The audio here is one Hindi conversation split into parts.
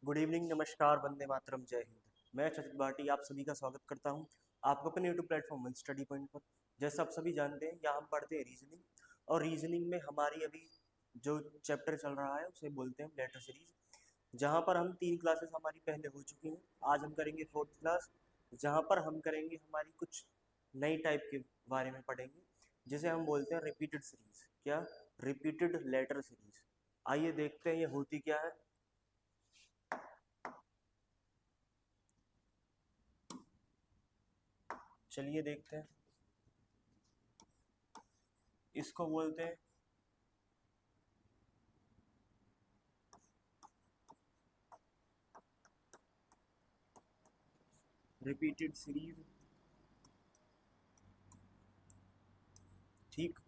गुड इवनिंग, नमस्कार, वंदे मातरम, जय हिंद। मैं चचित भाटी आप सभी का स्वागत करता हूं आपको अपने YouTube platform one study point पर। जैसा आप सभी जानते हैं, यहाँ हम पढ़ते हैं रीजनिंग। और रीजनिंग में हमारी अभी जो चैप्टर चल रहा है उसे बोलते हैं लेटर सीरीज, जहाँ पर हम 3 क्लासेस हमारी पहले हो चुकी हैं। आज हम करेंगे 4th क्लास, जहाँ पर हम करेंगे हमारी कुछ नई टाइप के बारे में पढ़ेंगे, जिसे हम बोलते हैं रिपीटेड सीरीज। क्या? Repeated letter series. आइए देखते हैं ये होती क्या है। चलिए देखते हैं। इसको बोलते हैं रिपीटेड सीरीज। ठीक,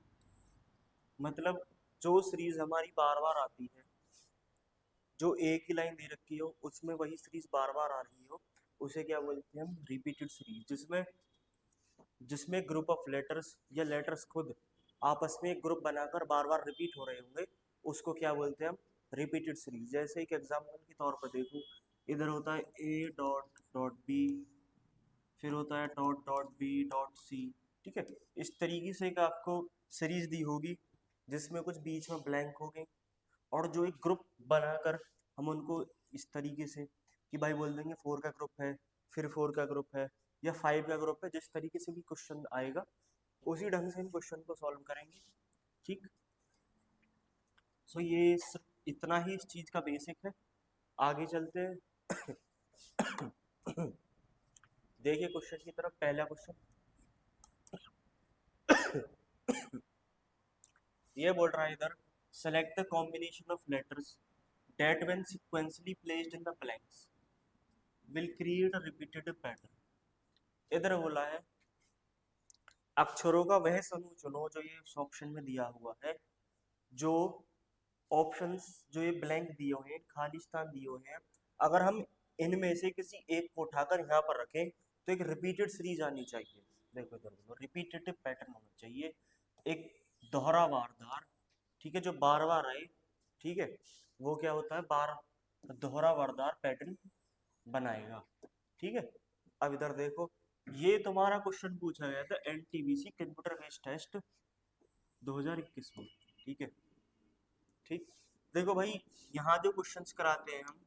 मतलब जो सीरीज हमारी बार बार आती है, जो एक ही लाइन दे रखी हो उसमें वही सीरीज बार बार आ रही हो, उसे क्या बोलते हैं हम? Repeated series. जिसमें जिसमें ग्रुप ऑफ लेटर्स या लेटर्स खुद आपस में एक ग्रुप बनाकर बार बार रिपीट हो रहे होंगे, उसको क्या बोलते हैं हम? Repeated series. जैसे एक एग्जांपल के तौर पर देखो, इधर होता है ए डॉट डॉट बी, फिर होता है dot dot B dot C. ठीक है, इस तरीके से एक आपको सीरीज दी होगी जिसमें कुछ बीच में ब्लैंक हो गए, और जो एक ग्रुप बनाकर हम उनको इस तरीके से कि भाई बोल देंगे 4 का ग्रुप है, फिर 4 का ग्रुप है, या 5 का ग्रुप है। जिस तरीके से भी क्वेश्चन आएगा उसी ढंग से इन क्वेश्चन को सॉल्व करेंगे। ठीक। सो ये सिर्फ इतना ही इस चीज का बेसिक है। आगे चलते हैं। देखिए क्वेश्चन की तरफ। पहला क्वेश्चन ये बोल रहा है इधर, select the combination of letters that when sequentially placed in the blanks will create a repeated pattern। इधर बोला है अक्षरों का वह समूह चुनो जो ये ऑप्शन में दिया हुआ है, जो ऑप्शंस जो ये ब्लैंक दिए हुए हैं, खाली स्थान दिए हुए हैं, अगर हम इनमें से किसी एक को उठाकर यहाँ पर रखें तो एक रिपीटेड सीरीज आनी चाहिए। देखो इधर देखो, रिपीटेटिव पैटर्न होना चाहिए, एक दोहरा वारदार। ठीक है, जो बार बार आए। ठीक है, वो क्या होता है? बार दोहरा वारदार पैटर्न बनाएगा। ठीक है, अब इधर देखो, ये तुम्हारा क्वेश्चन पूछा गया था एनटीपीसी कंप्यूटर बेस्ड टेस्ट 2021 में। ठीक है। ठीक, देखो भाई, यहाँ जो क्वेश्चंस कराते हैं हम,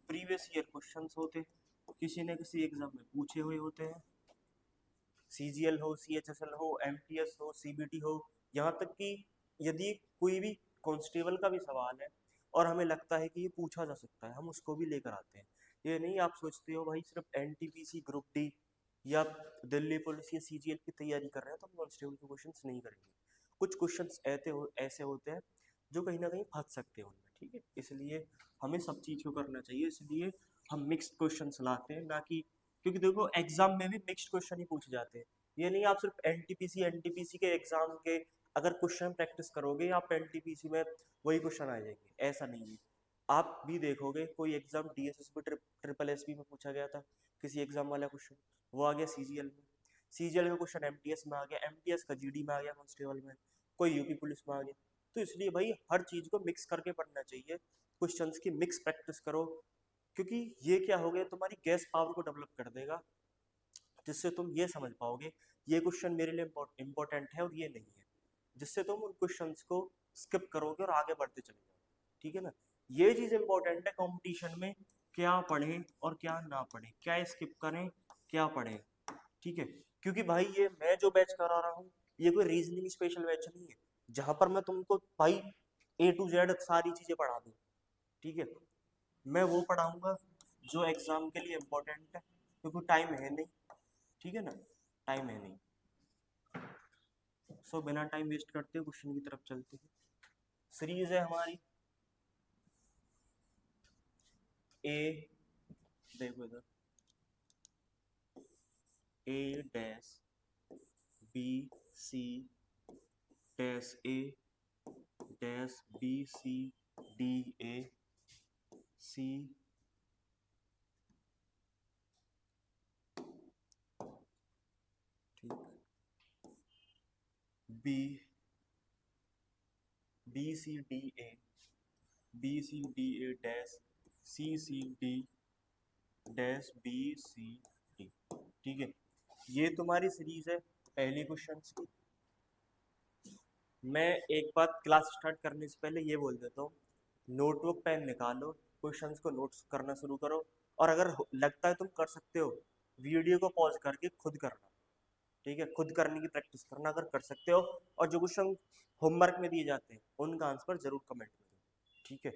प्रीवियस ईयर क्वेश्चंस होते हैं, किसी न किसी एग्जाम में पूछे हुए होते हैं। सीजीएल हो, सीएचएसएल हो, एमटीएस हो, सीबीटी हो, यहाँ तक कि यदि कोई भी कांस्टेबल का भी सवाल है और हमें लगता है कि ये पूछा जा सकता है, हम उसको भी लेकर आते हैं। ये नहीं आप सोचते हो भाई सिर्फ एनटीपीसी ग्रुप डी या दिल्ली पुलिस या सीजीएल की तैयारी कर रहे हैं तो हम कांस्टेबल के क्वेश्चंस नहीं करेंगे। कुछ क्वेश्चंस ऐसे होते हैं जो कहीं ना कहीं फंस सकते हैं उनमें। ठीक है, इसलिए हमें सब चीज़ को करना चाहिए, इसलिए हम मिक्स्ड क्वेश्चंस लाते हैं, ना कि, क्योंकि देखो एग्जाम में भी मिक्स्ड क्वेश्चन ही पूछे जाते हैं। ये नहीं आप सिर्फ एनटीपीसी के एग्जाम के अगर क्वेश्चन प्रैक्टिस करोगे आप एनटीपीसी में वही क्वेश्चन आ जाएंगे, ऐसा नहीं है। आप भी देखोगे कोई एग्जाम डीएसएसबी ट्रिपल एसबी में पूछा गया था, किसी एग्जाम वाला क्वेश्चन, वो आ गया सीजीएल में। सीजीएल का क्वेश्चन एमटीएस में आ गया, एमटीएस का जीडी में आ गया, कांस्टेबल में, कोई यूपी पुलिस में आ गया। तो इसलिए भाई हर चीज को मिक्स करके पढ़ना चाहिए, क्वेश्चंस की मिक्स प्रैक्टिस करो, क्योंकि ये क्या हो गया, तुम्हारी गैस पावर को डेवलप कर देगा, जिससे तुम ये समझ पाओगे ये क्वेश्चन मेरे लिए इंपॉर्टेंट है और ये नहीं है, जिससे तुम उन क्वेश्चंस को स्किप करोगे और आगे बढ़ते चले जाओगे। ठीक है ना, ये चीज इंपॉर्टेंट है कंपटीशन में, क्या पढ़ें और क्या ना पढ़ें, क्या स्किप करें, क्या पढ़ें। ठीक है, क्योंकि भाई ये मैं जो बैच करा रहा हूँ ये कोई रीजनिंग स्पेशल बैच नहीं है जहां पर मैं तुमको भाई A to Z सारी चीजें पढ़ा दूँ। ठीक है, मैं वो पढ़ाऊंगा जो एग्जाम के लिए इम्पोर्टेंट है, क्योंकि टाइम है नहीं। ठीक है ना, टाइम है नहीं। सो बिना टाइम वेस्ट करते क्वेश्चन की तरफ चलते हैं। सीरीज है हमारी ए, देखो इधर, A dash B C dash A dash B C D A C ठीक, B B C D A B C D A dash C D dash B C D. ठीक है, ये तुम्हारी सीरीज है पहली क्वेश्चन की। मैं एक बात क्लास स्टार्ट करने से पहले ये बोल देता हूँ, नोटबुक पेन निकालो, क्वेश्चंस को नोट्स करना शुरू करो, और अगर लगता है तुम कर सकते हो, वीडियो को पॉज करके खुद करना। ठीक है, खुद करने की प्रैक्टिस करना अगर कर सकते हो, और जो क्वेश्चन होमवर्क में दिए जाते हैं उनका आंसर जरूर कमेंट में दो। ठीक है,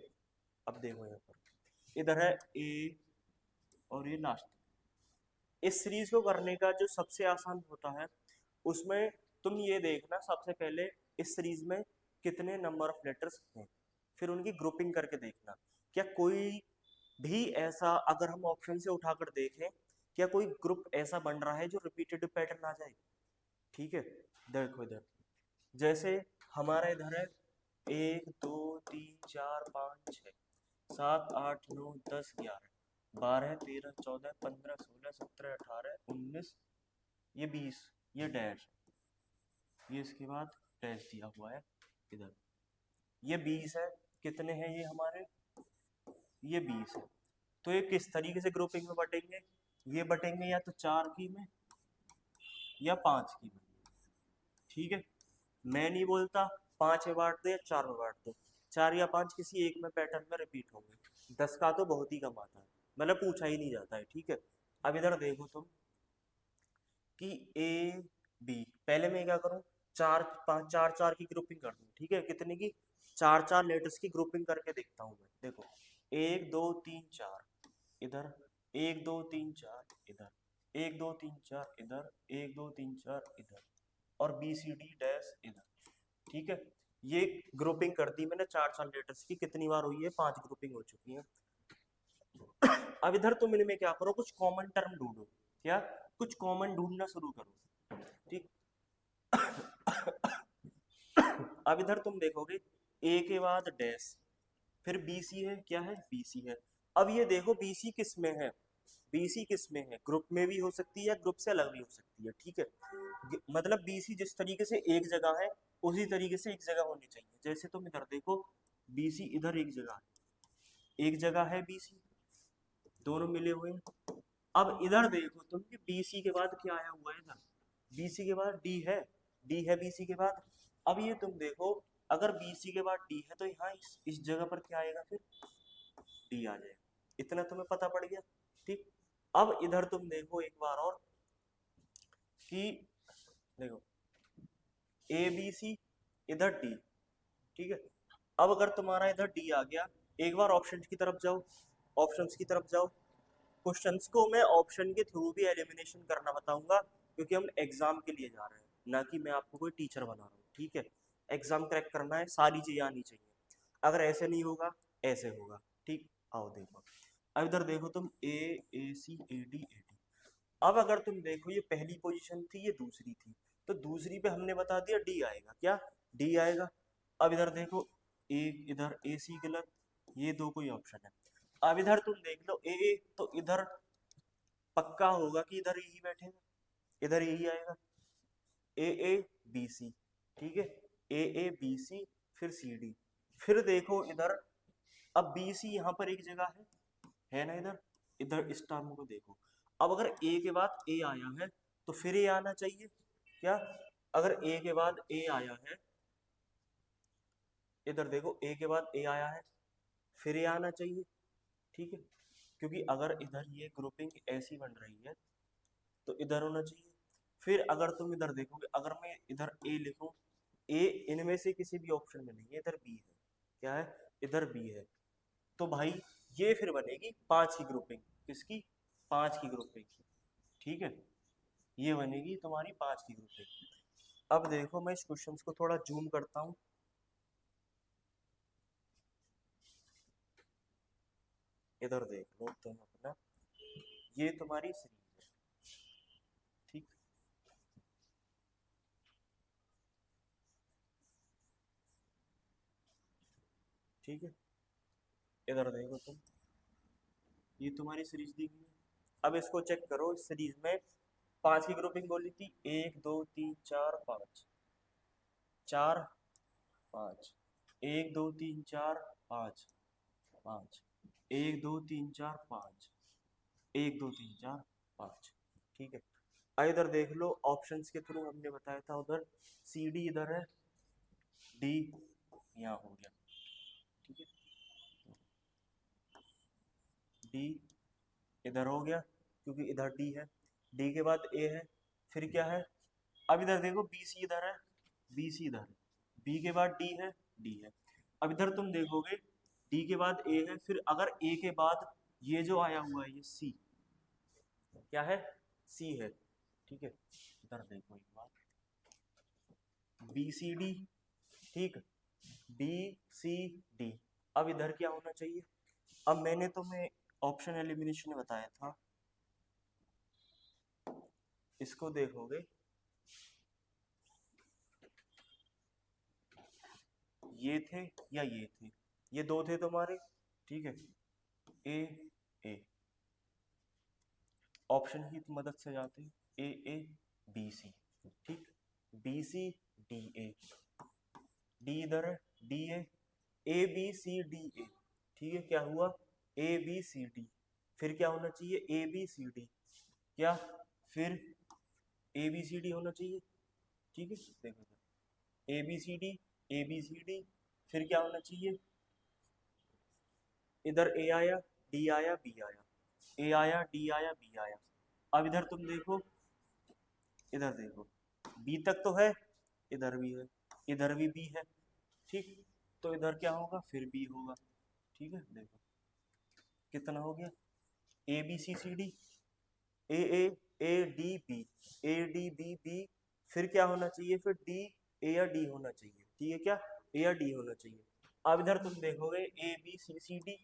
अब देखो यहाँ पर इधर है ए और ये लास्ट। इस सीरीज को करने का जो सबसे आसान होता है, उसमें तुम ये देखना सबसे पहले इस सीरीज में कितने नंबर ऑफ लेटर्स हैं, फिर उनकी ग्रुपिंग करके देखना। क्या कोई भी ऐसा, अगर हम ऑप्शन से उठाकर देखें, क्या कोई ग्रुप ऐसा बन रहा है जो रिपीटेटिव पैटर्न आ जाए। ठीक है, देखो इधर जैसे हमारा इधर है 1 2 3 4 5 6 7 8 9 10 11 12 13 14 15 16 17 18 19, ये 20, ये डैश, ये इसके बाद डैश दिया हुआ है इधर, ये 20 है। कितने हैं ये हमारे, ये 20 है। तो ये किस तरीके से ग्रुपिंग में बटेंगे, ये बटेंगे या तो 4 की में या 5 की में। ठीक है, मैं नहीं बोलता 5 में बांट दो या 4 में बांट दो, 4 या 5 किसी एक में पैटर्न में रिपीट होंगे, 10 का तो बहुत ही कम आता है, मतलब पूछा ही नहीं जाता है। ठीक है, अब इधर देखो तुम कि ए बी, पहले मैं क्या करूं, 4 5 4 4 की ग्रुपिंग कर दूं। ठीक है, कितने की, 4 4 लेटर्स की ग्रुपिंग करके देखता हूं मैं। देखो 1 2 3 4 इधर, 1 2 3 4 इधर, 1 2 3 4 इधर, 1 2 3 4 इधर, और बी सी डी डैश इधर। ठीक है, ये ग्रुपिंग कर दी मैंने 4 4 लेटर्स की, कितनी बार हुई है, 5 ग्रुपिंग हो चुकी है। अब इधर तुम इनमें क्या करो, कुछ कॉमन टर्म ढूंढो, क्या कुछ कॉमन ढूंढना शुरू करो। ठीक, अब इधर तुम देखोगे ए के बाद डैश, फिर बीसी है, क्या है, बीसी है। अब ये देखो बीसी किस में है, बीसी किस में है, ग्रुप में भी हो सकती है या ग्रुप से अलग भी हो सकती है। ठीक है, मतलब बीसी जिस तरीके से एक जगह है, उसी तरीके से एक जगह होनी चाहिए। जैसे तुम इधर देखो, बीसी इधर एक जगह है, एक जगह है बीसी, दोनों मिले हुए हैं। अब इधर देखो तुम कि बीसी के बाद क्या आया हुआ है, इधर बीसी के बाद डी है, डी है बीसी के बाद। अब ये तुम देखो, अगर बीसी के बाद डी है तो यहाँ इस जगह पर क्या आएगा, फिर डी आ जाएगा। इतना तुम्हें पता पड़ गया। ठीक, अब इधर तुम देखो एक बार और कि देखो ए बी सी इधर डी। ठीक है, अब अगर तुम्हारा इधर डी आ गया, एक बार ऑप्शंस की तरफ जाओ, ऑप्शंस की तरफ जाओ। क्वेश्चंस को मैं ऑप्शन के थ्रू भी एलिमिनेशन करना बताऊंगा, क्योंकि हम एग्जाम के लिए जा रहे हैं, ना कि मैं आपको कोई टीचर बना रहा हूँ। ठीक है, एग्जाम क्रैक करना है, सारी चीजें आनी चाहिए। अगर ऐसे नहीं होगा, ऐसे होगा। ठीक, आओ देखो, अब इधर देखो तुम ए सी ए डी ए डी। अब अगर तुम देखो, ये पहली पोजीशन थी, ये दूसरी थी, तो दूसरी पे हमने बता दिया डी आएगा, क्या डी आएगा। अब इधर देखो, ए इधर ए सी गलत, ये दो कोई ऑप्शन है। अब इधर तुम देख लो ए, तो इधर पक्का होगा कि इधर यही बैठेगा, इधर यही आएगा, ए बी सी। ठीक है, ए बी सी, फिर सी डी, फिर देखो इधर, अब बी सी यहाँ पर एक जगह है ना इधर, इधर इस टर्म को देखो। अब अगर ए के बाद ए आया है तो फिर ए आना चाहिए, क्या, अगर ए के बाद ए आया है, इधर देखो ए के बाद ए आया है, फिर ए आना चाहिए। ठीक है, क्योंकि अगर इधर ये ग्रुपिंग ऐसी बन रही है तो इधर होना चाहिए। फिर अगर तुम इधर देखोगे, अगर मैं इधर ए लिखूं, ए इनमें से किसी भी ऑप्शन में नहीं है, इधर बी है, क्या है, इधर बी है, तो भाई ये फिर बनेगी 5 की ग्रुपिंग, किसकी, 5 की ग्रुपिंग। ठीक है, ये बनेगी तुम्हारी 5 की ग्रुपिंग। अब देखो मैं इस क्वेश्चन को थोड़ा जूम करता हूँ, इधर देख लो तुम अपना, ये तुम्हारी सीरीज है। ठीक, ठीक है, इधर देखो तुम, ये तुम्हारी सीरीज दी गई है। अब इसको चेक करो, इस सीरीज में 5 की ग्रुपिंग बोली थी, 1 2 3 4 5, 4 5, 1 2 3 4 5, 5, 1 2 3 4 5, 1 2 3 4 5, ठीक है। इधर देख लो, ऑप्शंस के थ्रू हमने बताया था, उधर सी डी इधर है, डी यहाँ हो गया, ठीक है, डी इधर हो गया क्योंकि इधर डी है, डी के बाद ए है, फिर क्या है, अब इधर देखो बी सी इधर है, बी सी इधर है, बी के बाद डी है, डी है। अब इधर तुम देखोगे डी के बाद ए है, फिर अगर ए के बाद ये जो आया हुआ है ये सी, क्या है, सी है, ठीक है। इधर देखो एक बार, बी सी डी, ठीक, बी सी डी। अब इधर क्या होना चाहिए, अब मैंने तुम्हें ऑप्शन एलिमिनेशन में बताया था, इसको देखोगे ये थे या ये थे, ये दो थे तुम्हारे, ठीक है, ए ए, ऑप्शन की मदद से जाते हैं, ए बी सी, ठीक, B C D A, D इधर है, D A B C D A, ठीक है, क्या हुआ, ए बी सी डी, फिर क्या होना चाहिए, ए बी सी डी, क्या, फिर ए बी सी डी होना चाहिए, ठीक है। देखो A B C D, A B C D, फिर क्या होना चाहिए, इधर ए आया, डी आया, बी आया, ए आया, डी आया, बी आया। अब इधर तुम देखो, इधर देखो, बी तक तो है, इधर भी है, इधर भी बी है, ठीक, तो इधर क्या होगा, फिर बी होगा, ठीक है। देखो कितना हो गया, A B C C D, A D B, A D B B, फिर क्या होना चाहिए, फिर डी ए या डी होना चाहिए, ठीक है, क्या, ए या डी होना चाहिए। अब इधर तुम देखोगे ए बी सी सी डी,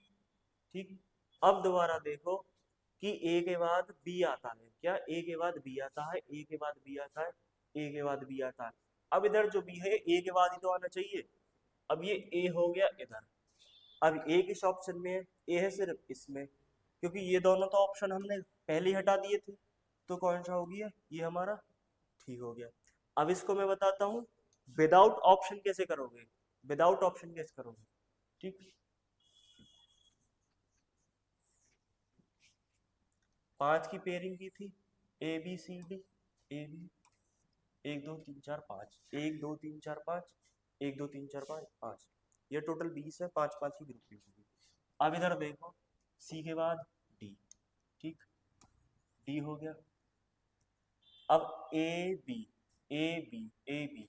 ठीक, अब दोबारा देखो कि ए के बाद बी आता है, क्या, ए के बाद बी आता है, ए के बाद बी आता है, ए के बाद बी आता है। अब इधर जो बी है ए के बाद ही तो आना चाहिए, अब ये ए हो गया इधर, अब ए किस ऑप्शन में है, ए है सिर्फ इसमें, क्योंकि ये दोनों तो ऑप्शन हमने पहले ही हटा दिए थे, तो कौन सा हो गया, ये हमारा ठीक हो गया। अब इसको मैं बताता हूँ विदाउट ऑप्शन कैसे करोगे, विदाउट ऑप्शन कैसे करोगे, ठीक, 5 की पेयरिंग की थी, A B C D, A B, 1 2 3 4 5, 1 2 3 4 5, 1 2 3 4 5 5, ये टोटल 20 है, 5 5 की ग्रुपिंग होगी। अब इधर देखो सी के बाद डी, ठीक, डी हो गया, अब A B, A B, A B,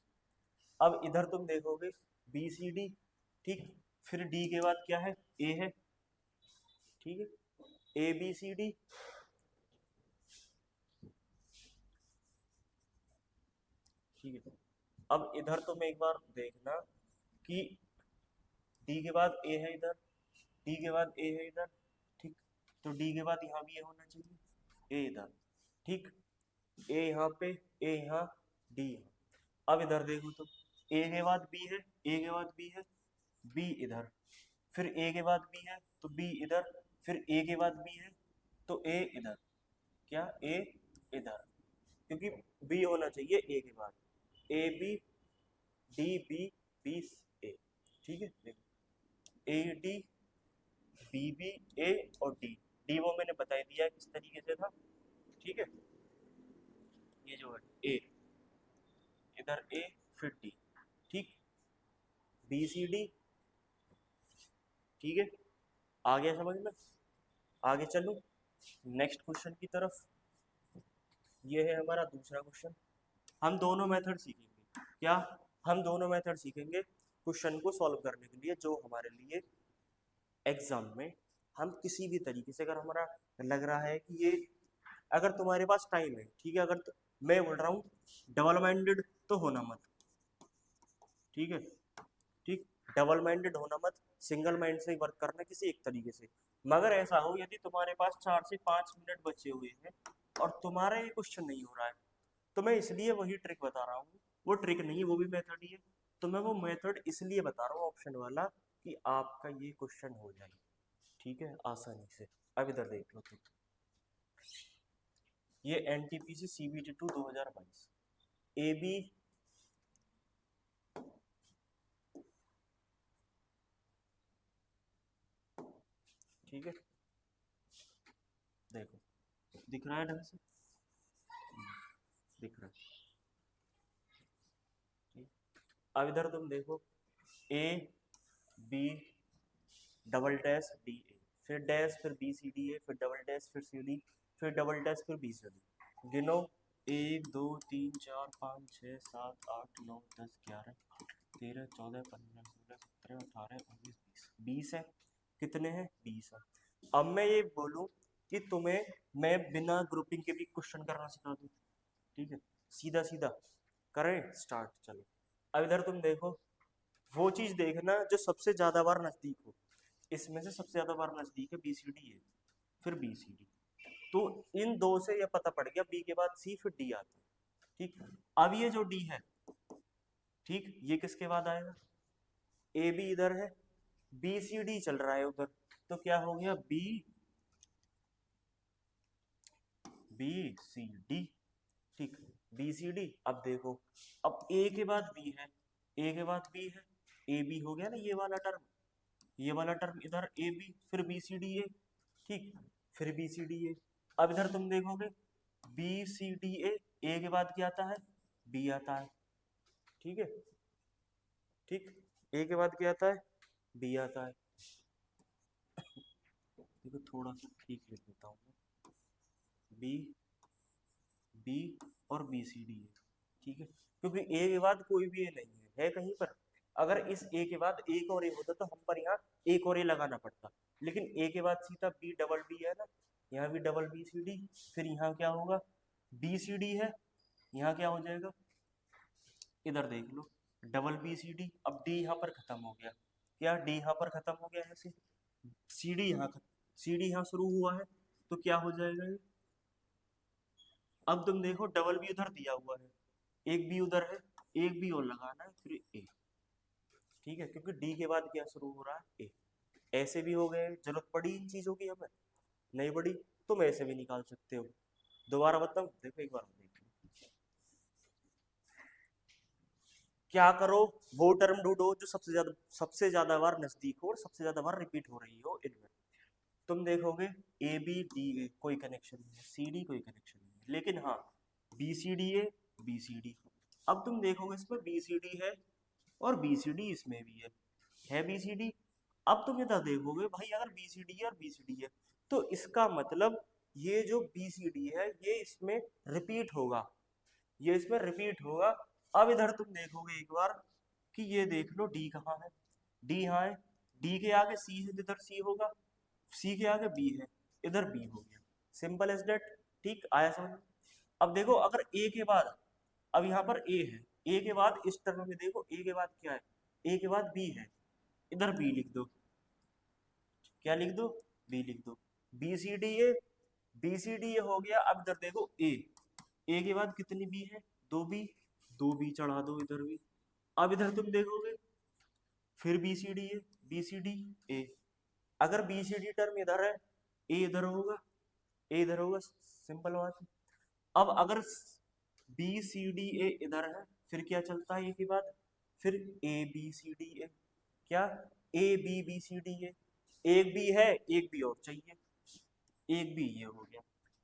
अब इधर तुम देखोगे बी सी डी, ठीक, फिर डी के बाद क्या है, ए है, ठीक है, ए बी सी डी, ठीक है। अब इधर तुम एक बार देखना कि डी के बाद ए है इधर, डी के बाद ए है इधर, ठीक, तो डी के बाद यहाँ भी ए होना चाहिए, ए इधर, ठीक, ए यहाँ पे, ए यहाँ, डी यहाँ। अब इधर देखो तो ए के बाद बी है, ए के बाद बी है, बी इधर, फिर ए के बाद बी है तो बी इधर, फिर ए के बाद बी है तो ए इधर, क्या, ए इधर, क्योंकि बी होना चाहिए ए के बाद, A B D B B A, ठीक है। देखो A D B B A और डी, डी वो मैंने बता दिया है किस तरीके से था, ठीक है, ये जो है ए, इधर ए, फिर डी, ठीक, बी सी डी, ठीक है, आ गया समझ में। आगे चलो नेक्स्ट क्वेश्चन की तरफ, ये है हमारा दूसरा क्वेश्चन। हम दोनों मेथड सीखेंगे, क्या, हम दोनों मेथड सीखेंगे क्वेश्चन को सॉल्व करने के लिए, जो हमारे लिए एग्जाम में हम किसी भी तरीके से, अगर हमारा लग रहा है कि ये, अगर तुम्हारे पास टाइम है, ठीक है, अगर मैं बोल रहा हूँ डबल माइंडेड तो होना मत, ठीक है, ठीक, डबल माइंडेड होना मत, सिंगल माइंड से ही वर्क करना किसी एक तरीके से। मगर ऐसा हो यदि तुम्हारे पास 4 से 5 मिनट बचे हुए हैं और तुम्हारा ये क्वेश्चन नहीं हो रहा है, तो मैं इसलिए वही ट्रिक बता रहा हूँ, वो ट्रिक नहीं है, वो भी मेथड ही है, तो मैं वो मेथड इसलिए बता रहा हूँ ऑप्शन वाला कि आपका ये क्वेश्चन हो जाए, ठीक है, आसानी से। अब इधर देख लो तुम, ये एनटीपीसी सीबीटी 2 2022, ए बी ठीक है, देखो दिख रहा है ढंग से, दिख रहा है। ठीक। अब इधर तुम देखो, A B double dash D A, फिर डैश, फिर बी सी डी ए, फिर डबल डैश, फिर सी डी, फिर डबल डैश, फिर बी सी डी। गिनो, 1 2 3 4 5 6 7 8 9 10 11 13 14 15 16 17 18 19 20 है। कितने हैं? 20 है। अब मैं ये बोलूं कि तुम्हें मैं बिना ग्रुपिंग के भी क्वेश्चन करना सिखा दूं, ठीक है, सीधा सीधा करें स्टार्ट। चलो अब इधर तुम देखो, वो चीज देखना जो सबसे ज्यादा बार नजदीक हो। इसमें से सबसे ज्यादा बार नजदीक है बी सी डी है, फिर बी सी डी। तो इन दो से ये पता पड़ गया, बी के बाद सी फिर डी आता है। ठीक, अब ये जो डी है, ठीक, ये किसके बाद आएगा? ए बी इधर है, बी सी डी चल रहा है उधर, तो क्या हो गया? B B C D. ठीक, बी सी डी। अब देखो, अब ए के बाद बी है, ए के बाद बी है, ए बी हो गया ना ये वाला टर्म, ये वाला टर्म इधर ए बी, फिर बी सी डी ए। ठीक, फिर बी सी डी ए। अब इधर तुम देखोगे बी सी डी ए के बाद क्या आता है? बी आता है। ठीक है, ठीक, ए के बाद क्या आता है? बी आता है। देखो थोड़ा सा ठीक लिख देता हूँ, बी बी और बी सी डी है। ठीक है, क्योंकि ए के बाद कोई भी ए नहीं है कहीं पर। अगर इस ए के बाद एक और ए होता तो हम पर यहाँ एक और ए लगाना पड़ता, लेकिन ए के बाद सीधा बी डबल बी है ना, यहाँ भी डबल बी सी डी, फिर यहाँ क्या होगा? बी सी डी है, यहाँ क्या हो जाएगा? इधर देख लो, डबल बी सी डी। अब डी यहाँ पर खत्म हो गया, क्या डी यहाँ पर खत्म हो गया? ऐसे सी डी यहाँ, सी डी यहाँ शुरू हुआ है, तो क्या हो जाएगा ये? अब तुम देखो डबल बी उधर दिया हुआ है, एक बी उधर है, एक बी और लगाना है, फिर ए। ठीक है, क्योंकि डी के बाद क्या शुरू हो रहा है? ए। ऐसे भी हो गए, जरूरत पड़ी इन चीजों की हमें, नहीं पड़ी तुम ऐसे भी निकाल सकते हो। दोबारा बताऊं? देखो एक बार देखो, क्या करो, वो टर्म ढूंढो जो सबसे ज्यादा बार नजदीक हो और सबसे ज्यादा बार रिपीट हो रही हो इनमें। तुम देखोगे ए बी डी ए कोई कनेक्शन नहीं है, सी डी कोई कनेक्शन नहीं है, लेकिन हाँ B C D A B C D. अब तुम देखोगे इसमें बी सी डी है और बी सी डी इसमें भी है बी सी डी। अब तुम इधर देखोगे भाई, अगर बी सी डी है और बी सी डी है, तो इसका मतलब ये जो बी सी डी है ये इसमें रिपीट होगा, ये इसमें रिपीट होगा। अब इधर तुम देखोगे एक बार कि ये देख लो डी कहाँ है? डी यहाँ है, डी के आगे सी है, इधर सी होगा, सी के आगे बी है, इधर बी हो गया, सिंपल एज दैट। ठीक, आया समझ? अब देखो अगर ए के बाद, अब यहाँ पर ए है, ए के बाद इस टर्म में देखो ए के बाद क्या है? ए के बाद बी है, इधर बी लिख दो, क्या लिख दो? बी लिख दो। B C D A, B C D A हो गया। अब इधर देखो ए के बाद कितनी बी है? दो बी, दो बी चढ़ा दो इधर भी। अब इधर तुम देखोगे फिर बी सी डी है, बी सी डी ए। अगर बी सी डी टर्म इधर है, ए इधर होगा, ए इधर होगा, सिंपल बात है। अब अगर बी सी डी ए इधर है, फिर क्या चलता है ए के बाद? फिर ए बी सी डी ए, क्या? A B B C D A. एक बी है, एक बी और चाहिए, एक बी ये हो गया,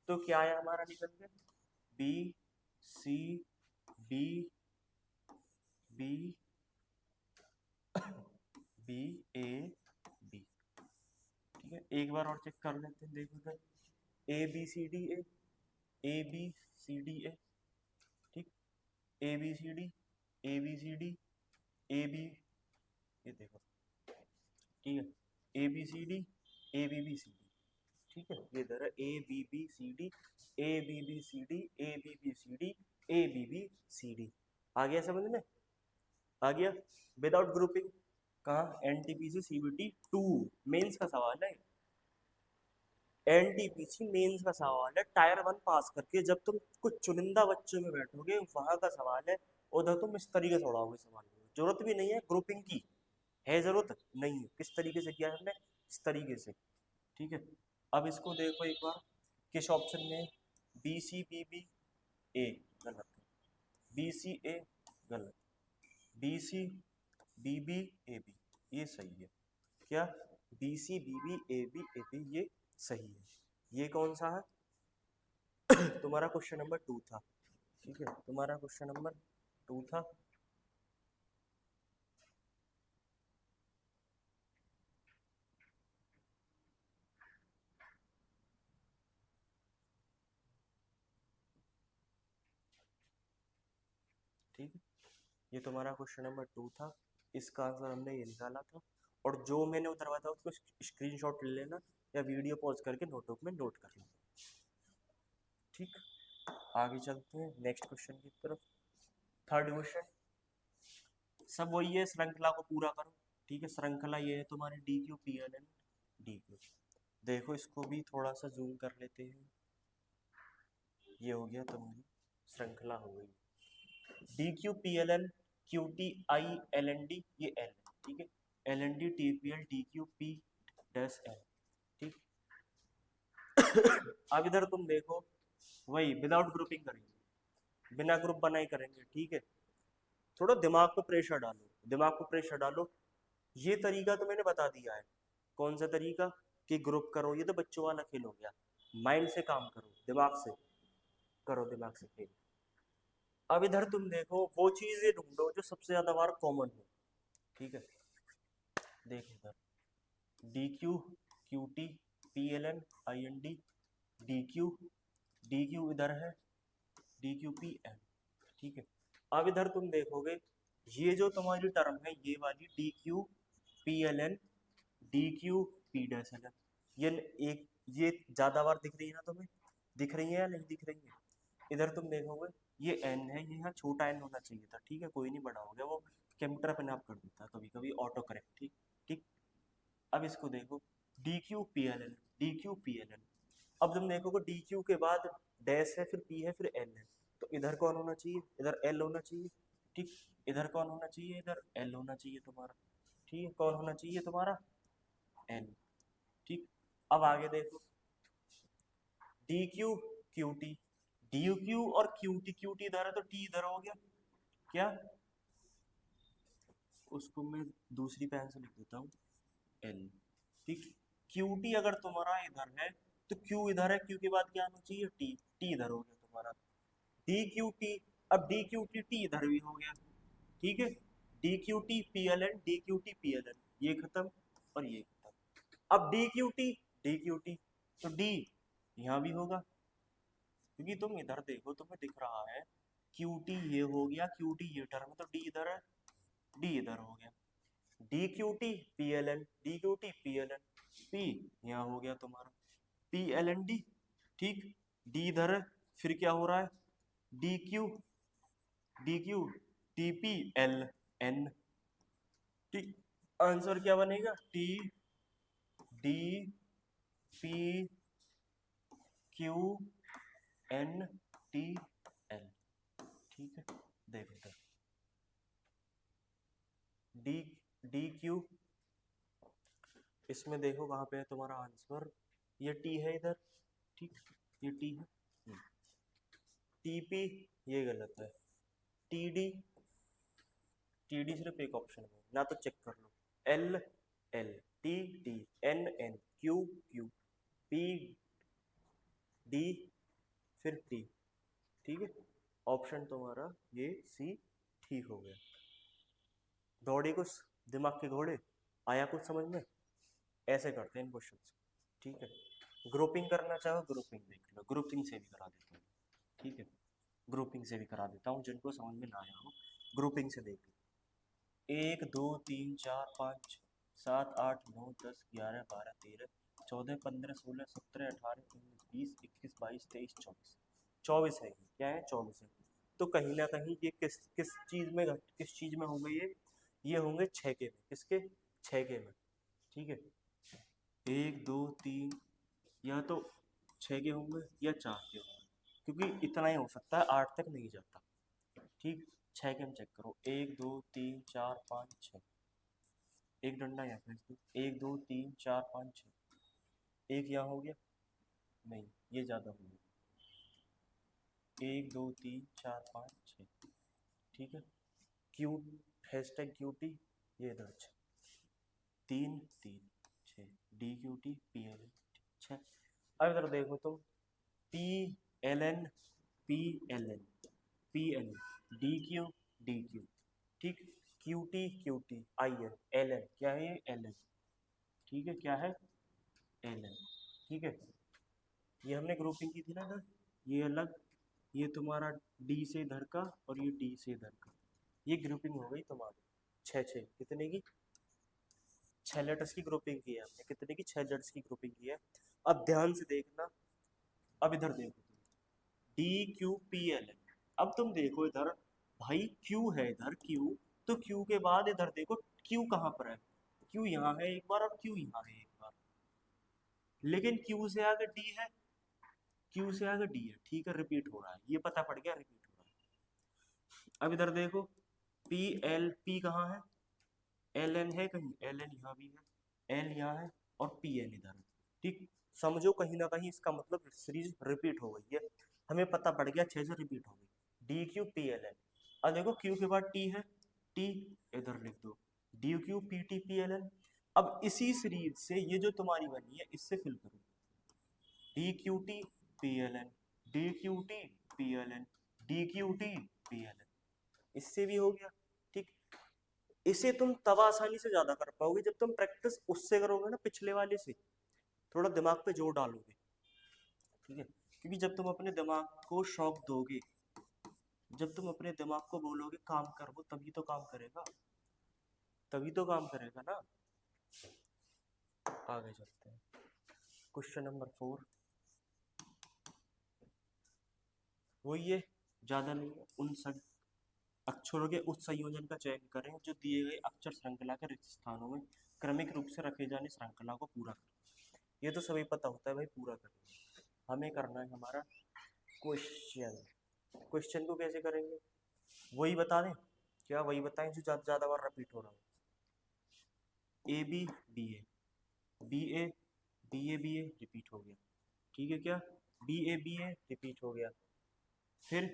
तो क्या है हमारा निकल गया? B C D B B A B. ठीक है, एक बार और चेक कर लेते हैं, देखो इधर A B C D A, A B C D A. ठीक, A B C D, A B C D, A B, ये देखो, ठीक है, A B C D, A B B C D. ठीक है, ये इधर है A B B C D, A B B C D, A B B C D, A B B C D. आ गया समझ में? आ गया विदाउट ग्रुपिंग। कहाँ? एनटीपीसी सीबीटी 2 मेंस का सवाल है, एनटीपीसी मेंस का सवाल है। टायर 1 पास करके जब तुम कुछ चुनिंदा बच्चों में बैठोगे वहां का सवाल है, उधर तुम इस तरीके से उड़ाओगे सवाल। जरूरत भी नहीं है ग्रुपिंग की, है जरूरत नहीं है। किस तरीके से किया है हमने? इस तरीके से। ठीक है, अब इसको देखो एक बार, किस ऑप्शन में? B C B B A गलत, बी सी ए गलत, B C B B A B ये सही है। क्या? B C B B A B A B, ये सही है। ये कौन सा है? तुम्हारा क्वेश्चन नंबर 2 था, ठीक है, तुम्हारा क्वेश्चन नंबर 2 था। ठीक है, ये तुम्हारा क्वेश्चन नंबर 2 था, इसका आंसर हमने ये निकाला था। और जो मैंने उतरवाया था उसको स्क्रीनशॉट ले लेना या वीडियो पॉज करके नोटबुक में नोट कर लेना। ठीक, आगे चलते हैं नेक्स्ट क्वेश्चन की तरफ। थर्ड क्वेश्चन, सब वही है, श्रृंखला को पूरा करो। ठीक है, श्रृंखला ये है तुम्हारी D Q P L N D Q. देखो इसको भी थोड़ा सा जूम कर लेते हैं। ये हो गया तुम्हारी श्रृंखला हो गई, D Q P L N Q T I L N D, ये एल है, ठीक है, L N D T P L D Q P dash L. ठीक, अब इधर तुम देखो, वही विदाउट ग्रुपिंग करेंगे, बिना ग्रुप बनाए करेंगे। ठीक है, थोड़ा दिमाग पे प्रेशर डालो, दिमाग पे प्रेशर डालो। ये तरीका तो मैंने बता दिया है, कौन सा तरीका, कि ग्रुप करो, ये तो बच्चों वाला खेल हो गया। माइंड से काम करो, दिमाग से करो, दिमाग से खेल। अब इधर तुम देखो, वो चीजें ढूंढो जो सबसे ज्यादा बार कॉमन हो। ठीक है, देखो इधर D Q Q T P L N I N D D Q इधर है, डी क्यू पी एन। ठीक है, अब इधर तुम देखोगे, ये जो तुम्हारी टर्म है, ये वाली D Q P L N D Q P dash L N, ये एक, ये ज्यादा बार दिख रही है ना तुम्हें, दिख रही है या नहीं दिख रही है? इधर तुम देखोगे ये एन है, ये यहाँ छोटा एन होना चाहिए था। ठीक है, कोई नहीं, बड़ा हो गया, वो कंप्यूटर अपने आप कर देता है कभी कभी, ऑटो करेक्ट। ठीक, ठीक, अब इसको देखो, D Q P L N, D Q P L N. अब तुम देखोगे डी क्यू के बाद डैश है, फिर पी है, फिर एल है, तो इधर कौन होना चाहिए? इधर एल होना चाहिए। ठीक, इधर कौन होना चाहिए? इधर एल होना चाहिए तुम्हारा। ठीक है, कौन होना चाहिए तुम्हारा? एल। ठीक, अब आगे देखो, D Q Q T, D Q और क्यू टी इधर है तो टी इधर हो गया क्या? उसको मैं दूसरी पेन से लिख देता हूँ, एल। ठीक, क्यू टी अगर तुम्हारा इधर है तो क्यू इधर है, क्यू के बाद क्या आना चाहिए? टी, टी इधर हो गया तुम्हारा, डी क्यू टी। अब डी क्यू टी इधर भी हो गया। ठीक है, D Q T P L N, D Q T P L N, ये खत्म और ये खत्म। अब डी क्यू टी तो डी यहाँ भी होगा, क्योंकि तुम इधर देखो, तुम्हें दिख रहा है क्यू टी ये हो गया, क्यू टी ये टर्म, तो डी इधर है, डी इधर हो गया, D Q T P L N, D Q T P L N, P यहाँ हो गया तुम्हारा पी एल एन डी। ठीक, डी इधर है, फिर क्या हो रहा है? D Q T P L N. ठीक, आंसर क्या बनेगा? T D P Q N T L. ठीक है, देखो इधर डी डी क्यू, इसमें देखो कहाँ पे है तुम्हारा आंसर, ये टी है इधर। ठीक, ये टी है, टी पी ये गलत है, टी डी, टी डी सिर्फ एक ऑप्शन में ना, तो चेक कर लो, L L, T T, N N, Q Q, P D, फिर टी। ठीक है, ऑप्शन तुम्हारा ये सी ठीक हो गया। दौड़े कुछ दिमाग के घोड़े, आया कुछ समझ में? ऐसे करते हैं इन क्वेश्चन। ठीक है, ग्रुपिंग करना चाहो ग्रुपिंग देख लो, ग्रुपिंग से भी करा देता हूँ। ठीक है, ग्रुपिंग से भी करा देता हूँ, जिनको समझ में ना आया हो ग्रुपिंग से देख लो। 1 2 3 4 5 7 8 9 10 11 12 13 14 15 16 17 18 19 20 21 22 23 24, 24 है। क्या है? 24 है। तो कहीं ना कहीं ये किस किस चीज में किस चीज में होंगे? ये होंगे 6 के में। किसके? 6 के में। ठीक है, 1 2 3, या तो 6 के होंगे या 4 के होंगे, क्योंकि इतना ही हो सकता है, 8 तक नहीं जाता। ठीक, 6 के हम चेक करो, 1 2 3 4 5 6, एक डंडा यहाँ फेंक दो, 1 2 3 4 5 6, एक यहाँ हो गया, नहीं ये ज़्यादा हो गया, 1 2 3 4 5 6। ठीक है, क्यू हैशटैग क्यू टी, ये इधर 6 3 3 6, DQT PLN। अच्छा, अब इधर देखो तुम, PLN PLN PLN, DQ DQ, ठीक, QT QT IN LN, क्या है ये LN, ठीक है, क्या है LN, ठीक है। ये हमने ग्रुपिंग की थी ना सर, ये अलग, ये तुम्हारा डी से इधर का और ये डी से इधर का, ये ग्रुपिंग हो गई तुम्हारी छः छः, कितने की, 6 लेटर्स की ग्रुपिंग की है हमने, कितने की, 6 लेटर्स की ग्रुपिंग की है। अब ध्यान से देखना, अब इधर देखो तुम, DQPLN, अब तुम देखो इधर, भाई Q है इधर Q, तो Q के बाद इधर देखो Q कहाँ पर है, Q यहाँ है एक बार और Q यहाँ है एक बार, लेकिन Q से आगे D है, Q से आगे D है, ठीक है, रिपीट हो रहा है, ये पता पड़ गया रिपीट हो रहा है। अब इधर देखो, PLP कहाँ है, LN है कहीं, LN यहाँ भी है, L यहाँ है और PN इधर है, ठीक, समझो कहीं ना कहीं इसका मतलब सीरीज रिपीट हो गई है, हमें पता पड़ गया 6 से रिपीट हो गई, DQPLN। अब देखो Q के बाद T है, T इधर लिख दो, DQPTPLN। अब इसी सीरीज से ये जो तुम्हारी बनी है इससे फिल करो, DQTPLN DQTPLN DQTPLN, इससे भी हो गया, ठीक। इसे तुम तब आसानी से ज्यादा कर पाओगे जब तुम प्रैक्टिस उससे करोगे ना, पिछले वाले से, थोड़ा दिमाग पे जोर डालोगे, ठीक है, क्योंकि जब तुम अपने दिमाग को शौक दोगे, जब तुम अपने दिमाग को बोलोगे काम कर, वो तभी तो काम करेगा, तभी तो काम करेगा ना। आगे चलते हैं, क्वेश्चन नंबर 4, वही है, ज्यादा नहीं है, उन सब अक्षरों के उस संयोजन का चयन करें जो दिए गए अक्षर श्रृंखला के रिक्त स्थानों में क्रमिक रूप से रखे जाने श्रृंखला को पूरा करें। ये तो सभी पता होता है भाई, पूरा करना हमें करना है हमारा क्वेश्चन। क्वेश्चन को कैसे करेंगे, वही बता दें, क्या वही बताएं जो ज्यादा बार रिपीट हो रहा हो, AB BA BA BA BA repeat हो गया, ठीक है, क्या BA BA रिपीट हो गया, फिर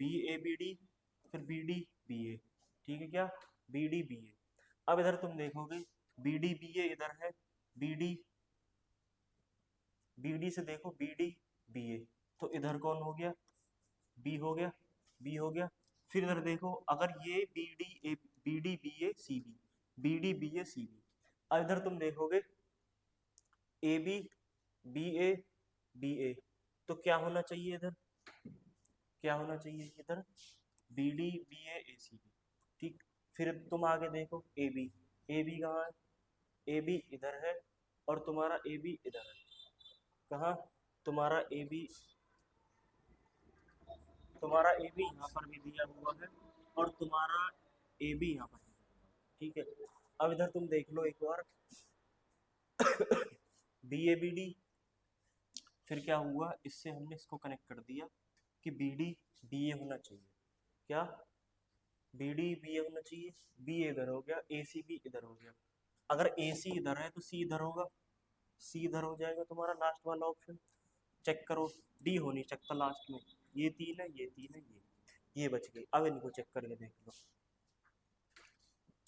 BABD, फिर BD BA, ठीक है, क्या BD BA। अब इधर तुम देखोगे BD BA इधर है, BD BD से देखो BD BA, तो इधर कौन हो गया, B हो गया, B हो गया। फिर इधर देखो, अगर ये BD BA CB, BD BA CB, अब इधर तुम देखोगे AB BA BA, तो क्या होना चाहिए इधर, क्या होना चाहिए इधर, BD BA ACB, ठीक। फिर तुम आगे देखो AB, AB कहाँ है, AB इधर है और तुम्हारा AB इधर है, कहाँ, तुम्हारा AB, तुम्हारा AB यहाँ पर भी दिया हुआ है और तुम्हारा AB यहाँ पर भी दिया हुआ है, ठीक है। अब इधर तुम देख लो एक बार, BABD, फिर क्या हुआ, इससे हमने इसको कनेक्ट कर दिया कि BD BA होना चाहिए, क्या BD BA होना चाहिए, BA इधर हो गया, ACB इधर हो गया, अगर AC इधर है तो C इधर होगा, C इधर हो जाएगा तुम्हारा लास्ट वाला ऑप्शन, चेक करो, D हो नहीं सकता लास्ट में, ये 3 है, ये 3 है, ये बच गई। अब इनको चेक करके देख लो,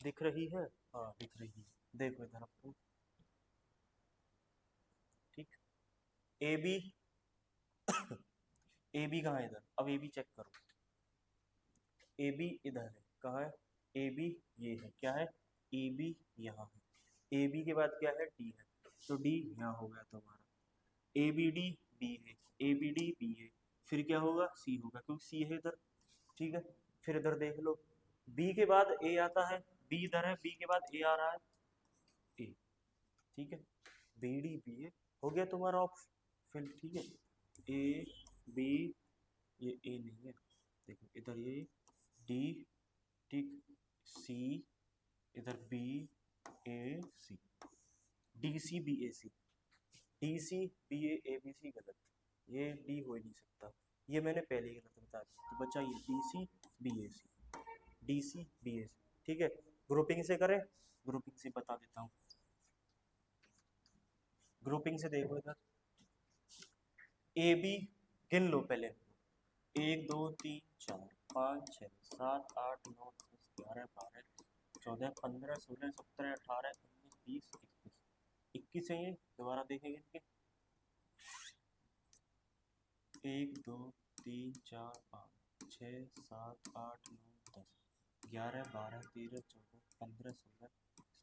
दिख रही है, हाँ दिख रही है, देखो इधर आपको, ठीक, ए बी ए बी कहाँ है इधर, अब ए बी चेक करो, ए बी इधर है, कहाँ है, ए बी ये है, क्या है, ए बी यहाँ है, ए बी के बाद क्या है, डी है, तो डी यहाँ हो गया तुम्हारा, ए बी डी बी है, ए बी डी बी है, फिर क्या होगा, सी होगा क्योंकि सी है इधर, ठीक है। फिर इधर देख लो, बी के बाद ए आता है, बी इधर है, बी के बाद ए आ रहा है, ए, ठीक है, बी डी बी ए हो गया तुम्हारा ऑप्शन, फिर ठीक है, ए बी, ये ए नहीं है, देखो इधर ये डी, ठीक, सी, इधर B A C, D C B A C, D C B A B C गलत, ये डी हो ही नहीं सकता, ये मैंने पहले ही गलत बता दिया, तो बचा ये D C B A C, D C B A C, ठीक है। ग्रुपिंग से करें, ग्रुपिंग से बता देता हूँ, ग्रुपिंग से देखो इधर, ए बी गिन लो पहले, 1 2 3 4 5 6 7 8 9 10 11 12 14 15 16 17 18 19 20 21, 21 है ये, दोबारा देखेंगे इनके 1 2 3 4 5 6 7 8 9 10 11 12 13 14 15 16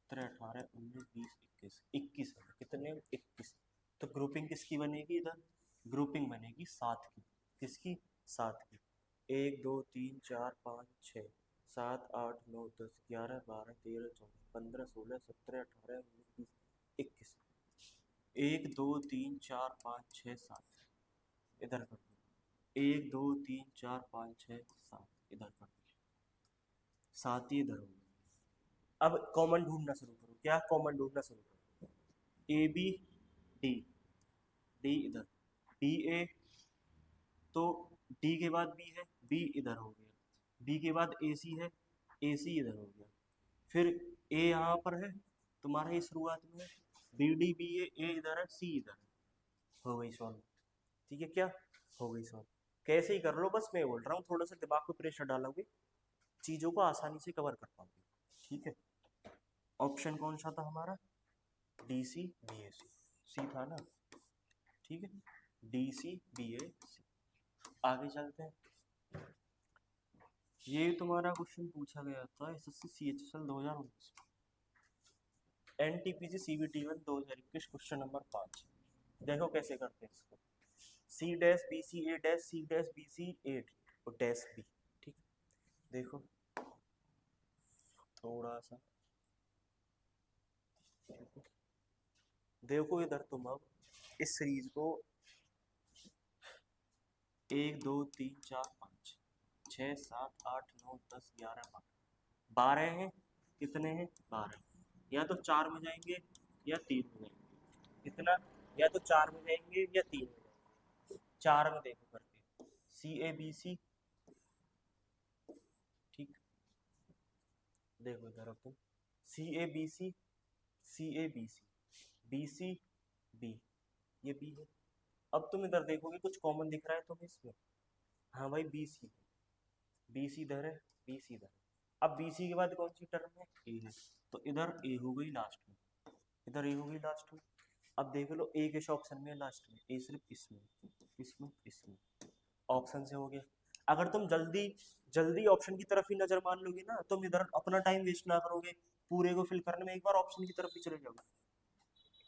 17 18 19 20 21 21 है कितने 21। तो ग्रुपिंग किसकी बनेगी इधर, ग्रुपिंग बनेगी 7 की, किसकी 7 की। 1 2 3 4 5 6 7 8 9 10 11 12 13 14 15 16 17 18 19 20 21। 1 2 3 4 5 6 7 इधर कर दो, 1 2 3 4 5 6 7 इधर कर दो, 7 ही इधर हो गए। अब कॉमन ढूंढना शुरू करो, क्या कॉमन ढूंढना शुरू करो। ए बी डी, डी इधर, बी ए, तो डी के बाद बी है, बी इधर हो गया, बी के बाद ए सी है, ए सी इधर हो गया, फिर ए यहाँ पर है तुम्हारा, ये शुरुआत में है, बी डी बी ए इधर है, सी इधर है, हो गई सॉल्व। ठीक है, क्या हो गई सॉल्व। कैसे ही कर लो, बस मैं बोल रहा हूँ थोड़ा सा दिमाग को प्रेशर डालोगे चीज़ों को आसानी से कवर कर पाओगे। ठीक है, ऑप्शन कौन सा था हमारा, डी सी बी ए सी, सी था ना। ठीक है, डी सी बी ए सी। आगे चलते हैं, ये तुम्हारा क्वेश्चन पूछा गया था SSC CHSL 2019 NTPC CBT 2021 question number 5। देखो कैसे करते हैं इसको, C dash B C A dash C dash B C A और डैश बी। ठीक, देखो थोड़ा सा देखो इधर तुम अब इस सीरीज को 1 2 3 4 5 6 7 8 9 10 11 12 हैं, कितने हैं 12, या तो 4 में जाएंगे या 3 में जाएंगे, कितना, या तो 4 में जाएंगे या 3 में जाएंगे। 4 में देखो करके सी ए बी सी, ठीक, देखो इधर अब तुम C A B C, C A B C, B C B, ये बी है। अब तुम इधर देखोगे कुछ कॉमन दिख रहा है तुम्हें इसमें, हाँ भाई बी सी, बी सी इधर है, बी सी इधर। अब बी सी के बाद कौन सी टर्म है, ए है, तो इधर ए हो गई लास्ट में, इधर ए हो गई लास्ट में। अब देख लो ए किस ऑप्शन में है लास्ट में, ए सिर्फ इसमें, इसमें इसमें, ऑप्शन से हो गया। अगर तुम जल्दी जल्दी ऑप्शन की तरफ ही नजर मान लोगे ना, तुम इधर अपना टाइम वेस्ट ना करोगे पूरे को फिल करने में, एक बार ऑप्शन की तरफ भी चले जाओगे।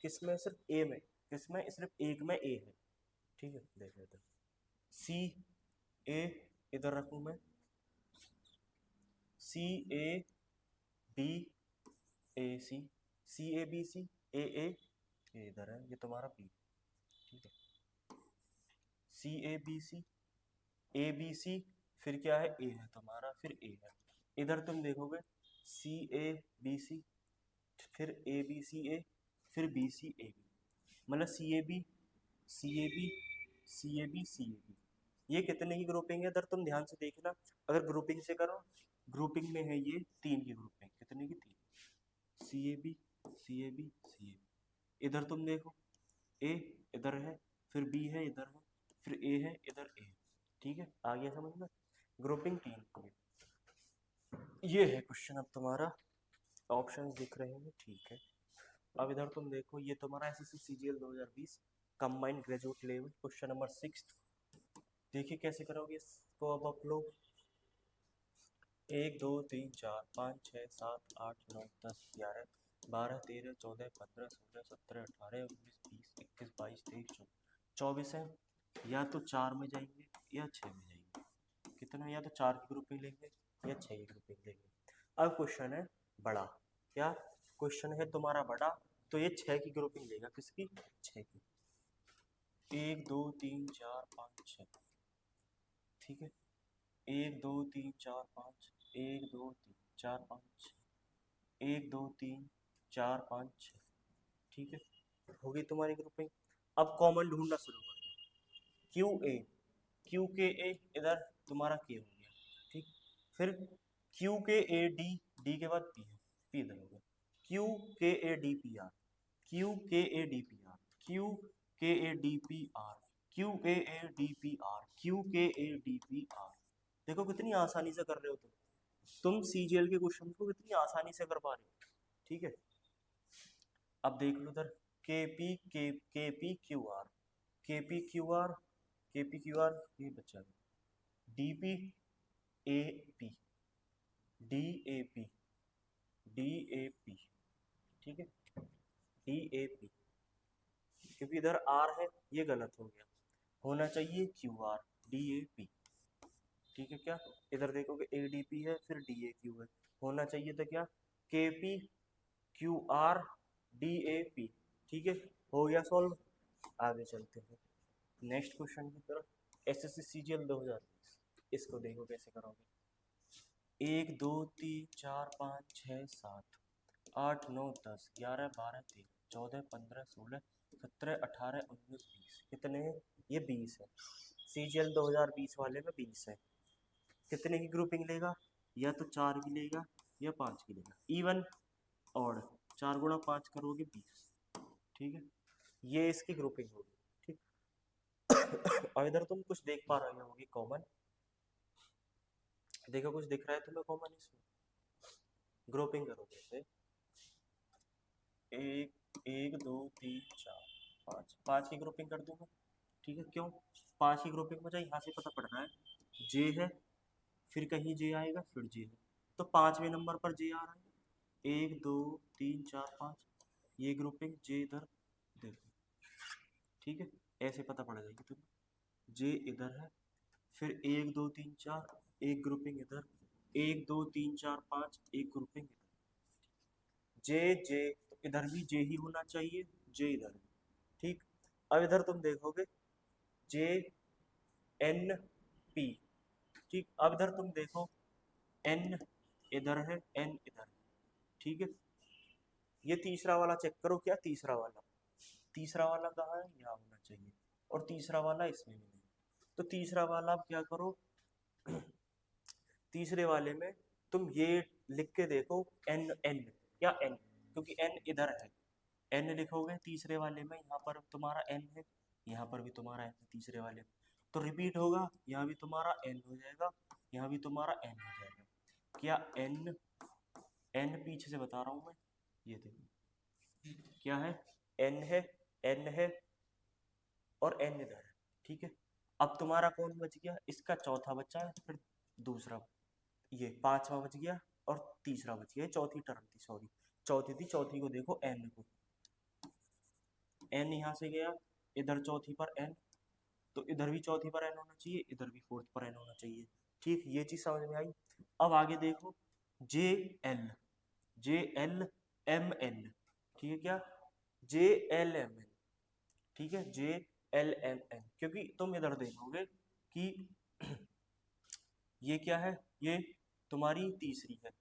किसमें, सिर्फ ए में, किसमें, सिर्फ एक में ए है। ठीक है, देखो इधर सी ए इधर रखूं मैं, सी A B A C, C A B C ए इधर है, ये तुम्हारा बी। ठीक है, सी A B C A B सी, फिर क्या है ए है तुम्हारा, फिर ए है। इधर तुम देखोगे सी ए बी सी, फिर ए बी सी ए, फिर बी सी ए बी, मतलब C A B C A B C A B C A B, ये कितने की ग्रुपिंग है इधर तुम ध्यान से देखना। अगर ग्रुपिंग से करो, ग्रुपिंग में है ये 3 की ग्रुपिंग, कितने की 3, C A B C A B C A B. इधर तुम देखो ए इधर है, फिर बी है इधर है, फिर ए है इधर ए। ठीक है, आ गया समझ में, ग्रुपिंग 3 की। ये है क्वेश्चन अब तुम्हारा, ऑप्शंस दिख रहे हैं, ठीक है। अब इधर तुम देखो, ये तुम्हारा SSC CGL 2020 combined graduate level question number 6। देखिए कैसे करोगे इसको अब आप लोग, 1 2 3 4 5 6 7 8 9 10 11 12 13 14 15 16 17 18 19 20 21 22 23 24 है। या तो 4 में जाएंगे या 6 में जाएंगे, कितना, या तो 4 की ग्रुपिंग लेंगे या 6 की ग्रुपिंग लेंगे। अब क्वेश्चन है बड़ा, क्या क्वेश्चन है तुम्हारा बड़ा, तो ये 6 की ग्रुपिंग लेगा, किसकी, 6 की, 1 2 3 4 5 6। ठीक है, 1 2 3 4 5 1 2 3 4 5 1 2 3 4 5 6। ठीक है, हो गई तुम्हारी ग्रुपिंग। अब कॉमन ढूंढना शुरू कर दो, क्यू ए, क्यू के ए इधर तुम्हारा के हो गया। ठीक, फिर Q K A D, D के बाद पी है, पी इधर हो गया, Q K A D P R, Q K A D P R, Q K A D P R, Q K A D P R, Q K A D P are. देखो कितनी आसानी से कर रहे हो तुम सीजीएल के क्वेश्चन को कितनी आसानी से कर पा रहे हो। ठीक है, अब देख लो इधर के पी क्यू आर, के पी क्यू आर, के पी क्यू आर, ये बच्चा D P A P, D A P, D A P, ठीक है, डी ए पी, क्योंकि इधर आर है, ये गलत हो गया, होना चाहिए Q R, D A P, ठीक है। क्या इधर देखोगे ए डी पी है, फिर डी ए क्यू है, होना चाहिए था क्या, के P Q R D A P, ठीक है, हो गया सॉल्व। आगे चलते हैं नेक्स्ट क्वेश्चन की तरफ। एसएससी सीजीएल 2020, इसको देखो कैसे करोगे। 1 2 3 4 5 6 7 8 9 10 11 12 13 14 15 16 17 18 19 20, कितने हैं, ये 20 है। सीजीएल 2020 वाले में 20 है। कितने की ग्रुपिंग लेगा, या तो 4 की लेगा या 5 की लेगा, इवन ऑड, 4 गुणा 5 करोगे 20, ठीक है, ये इसकी ग्रुपिंग होगी, ठीक। और इधर तुम कुछ देख पा रहे होगे कॉमन, देखो कुछ दिख रहा है तुम्हें कॉमन इसमें, ग्रुपिंग करोगे इसे, 1 2 3 4 5, 5 की ग्रुपिंग कर दूंगा, ठीक है। क्यों 5 की ग्रुपिंग मुझे यहाँ से पता पड़ रहा है, जे है, फिर कहीं जे आएगा, फिर जे है, तो 5वें नंबर पर जे आ रहा है, 1 2 3 4 5, ये ग्रुपिंग जे इधर देखो, ठीक है, ऐसे पता पड़ जाएगी तुम्हें, जे इधर है, फिर 1 2 3 4, एक ग्रुपिंग इधर, 1 2 3 4 5, एक ग्रुपिंग इधर, जे जे, तो इधर भी जे ही होना चाहिए, जे इधर है, ठीक। अब इधर तुम देखोगे जे एन पी, ठीक। अब इधर तुम देखो एन इधर है, एन इधर है, ठीक है। ये तीसरा वाला चेक करो, क्या तीसरा वाला, तीसरा वाला कहाँ है, यहाँ होना चाहिए, और तीसरा वाला इसमें भी नहीं, तो तीसरा वाला आप क्या करो, तीसरे वाले में तुम ये लिख के देखो, एन एन, क्या एन, क्योंकि एन इधर है, एन लिखोगे तीसरे वाले में, यहाँ पर तुम्हारा एन है, यहाँ पर भी तुम्हारा एन है तीसरे वाले में, तो रिपीट होगा, यहाँ भी तुम्हारा एन हो जाएगा, यहाँ भी तुम्हारा एन हो जाएगा, क्या एन, एन पीछे से बता रहा हूँ मैं, ये देखो क्या है, एन है, एन है, और एन इधर है, ठीक है। अब तुम्हारा कौन बच गया, इसका चौथा बचा है, फिर दूसरा, ये 5वां बच गया, और तीसरा बच गया, चौथी टर्म थी, सॉरी चौथी थी, चौथी को देखो एन को, एन यहाँ से गया, इधर चौथी पर एन, तो इधर भी चौथी पर एन होना चाहिए, इधर भी फोर्थ पर एन होना चाहिए, ठीक, ये चीज समझ में आई। अब आगे देखो J L, J L M N, ठीक है, क्या जे एल एम एन, ठीक है, जे एल एम एन, क्योंकि तुम इधर देखोगे कि ये क्या है, ये तुम्हारी तीसरी है,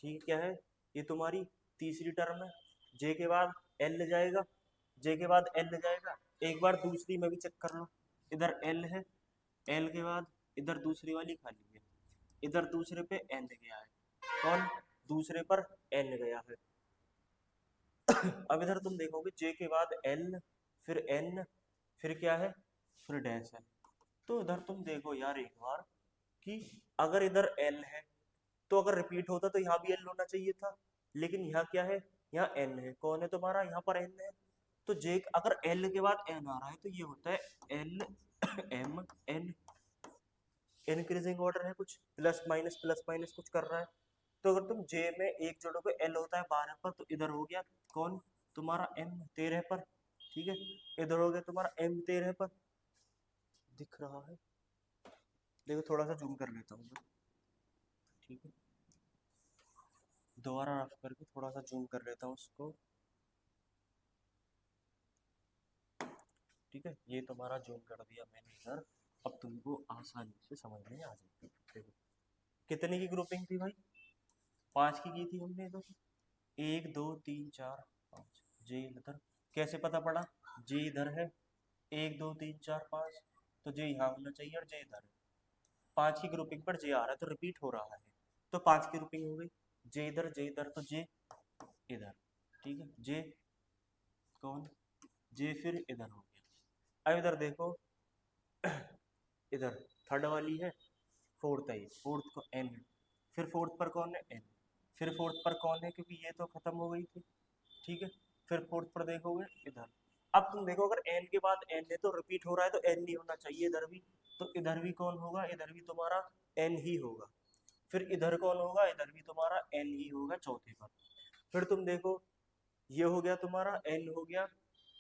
ठीक है, क्या है, ये तुम्हारी तीसरी टर्म है, जे के बाद एल जाएगा, जे के बाद एल जाएगा, एक बार दूसरी में भी चेक कर लो, इधर एल है, एल के बाद इधर दूसरी वाली खाली है, इधर दूसरे पे एन गया है, कौन, दूसरे पर एन गया है। अब इधर तुम देखोगे जे के बाद एल, फिर एन, फिर क्या है, फिर डैश है, तो इधर तुम देखो यार एक बार कि अगर इधर एल है, तो अगर रिपीट होता तो यहाँ भी एल होना चाहिए था, लेकिन यहाँ क्या है, यहाँ एन है, कौन है तुम्हारा, यहाँ पर एन है, तो जे अगर एल के बाद एन आ रहा है, तो ये होता है L M N, increasing order है, कुछ प्लस माइनस कुछ कर रहा है, तो अगर तुम जे में एक जोड़ोगे, एल होता है 12 पर, तो इधर हो गया कौन, तुम्हारा एम 13 पर, ठीक है, इधर हो गया तुम्हारा एम 13 पर, दिख रहा है, देखो थोड़ा सा जूम कर लेता हूँ मैं, ठीक है, दोबारा रफ करके थोड़ा सा जूम कर लेता हूँ उसको, ठीक है, ये तुम्हारा जूम कर दिया मैंने इधर, अब तुमको आसानी से समझ में आ जाएगी। देखो कितने की ग्रुपिंग थी भाई, 5 की थी हमने इधर, 1 2 3 4 5, जे इधर कैसे पता पड़ा, जे इधर है, 1 2 3 4 5, तो जे यहाँ होना चाहिए, और जे इधर है, 5 की ग्रुपिंग पर जे आ रहा है, तो रिपीट हो रहा है, तो 5 की ग्रुपिंग हो गई, जे इधर, तो जे इधर, ठीक है, जे कौन, जे फिर इधर हो गया। अब इधर देखो इधर थर्ड वाली है, फोर्थ है, फोर्थ को एन, फिर फोर्थ पर कौन है, एन, फिर फोर्थ पर कौन है, क्योंकि ये तो खत्म हो गई थी, ठीक है, फिर फोर्थ पर देखोगे इधर। अब तुम देखो अगर एन के बाद एन है तो रिपीट हो रहा है तो एन नहीं होना चाहिए इधर भी, तो इधर भी कौन होगा, इधर भी तुम्हारा एन ही होगा। फिर इधर कौन होगा, इधर भी तुम्हारा एन ही होगा चौथे पर। फिर तुम देखो ये हो गया तुम्हारा एन हो गया,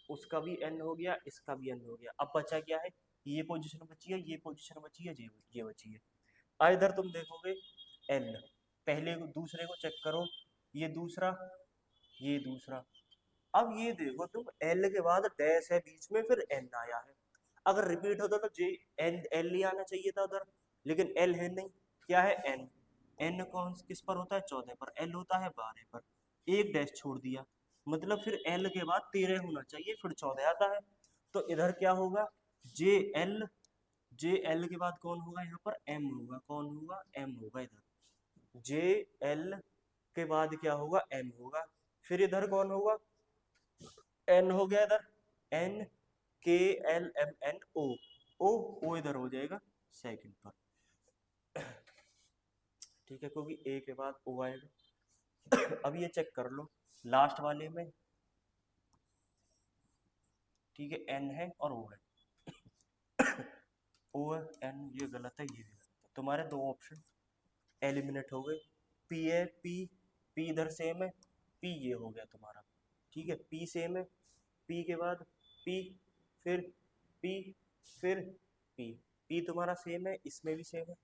उसका भी एन हो गया, इसका भी एन हो गया। अब बचा क्या है, ये पोजीशन बची है, ये पोजीशन बची है, ये बची है। इधर तुम देखोगे एल, पहले को दूसरे को चेक करो, ये दूसरा, ये दूसरा। अब ये देखो तुम एल के बाद डैश है बीच में, फिर एन आया है। अगर रिपीट होता तो जे एल एल ही आना चाहिए था उधर, लेकिन एल है नहीं, क्या है एन। एन कौन किस पर होता है, 14 पर। एल होता है 12 पर, एक डैश छोड़ दिया, मतलब फिर एल के बाद 13 होना चाहिए, फिर 14 आता है। तो इधर क्या होगा, जे एल, जे एल के बाद कौन होगा यहाँ पर, एम होगा। कौन होगा, एम होगा इधर। जे एल के बाद क्या होगा, एम होगा। फिर इधर कौन होगा, एन हो गया इधर, एन के एल एम एन ओ, ओ इधर हो जाएगा सेकंड पर। ठीक है, क्योंकि ए के बाद ओ आएगा। अब ये चेक कर लो लास्ट वाले में, ठीक है, एन है और ओ है। ओ है, एन, ये गलत है, ये भी गलत है। तुम्हारे दो ऑप्शन एलिमिनेट हो गए। पी है, पी इधर सेम है, पी ये हो गया तुम्हारा। ठीक है, पी सेम है, पी के बाद पी, फिर पी, फिर पी, पी तुम्हारा सेम है, इसमें भी सेम है।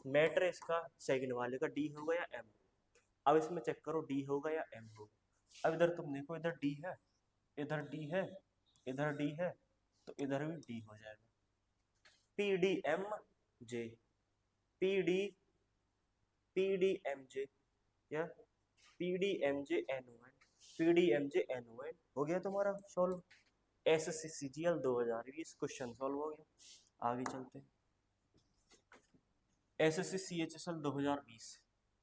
मैटर इसका सेकंड वाले का डी होगा या एम। अब इसमें चेक करो डी होगा या एम होगा। अब इधर तुम देखो, इधर डी है, इधर डी है, इधर डी है, तो इधर भी डी हो जाएगा। P D M J, P D, P D M J, या P D M J N O N, P D M J N O N हो गया तुम्हारा solve. S S C C G L 2020 question solve हो गया। आगे चलते हैं, S S C C H S L 2020।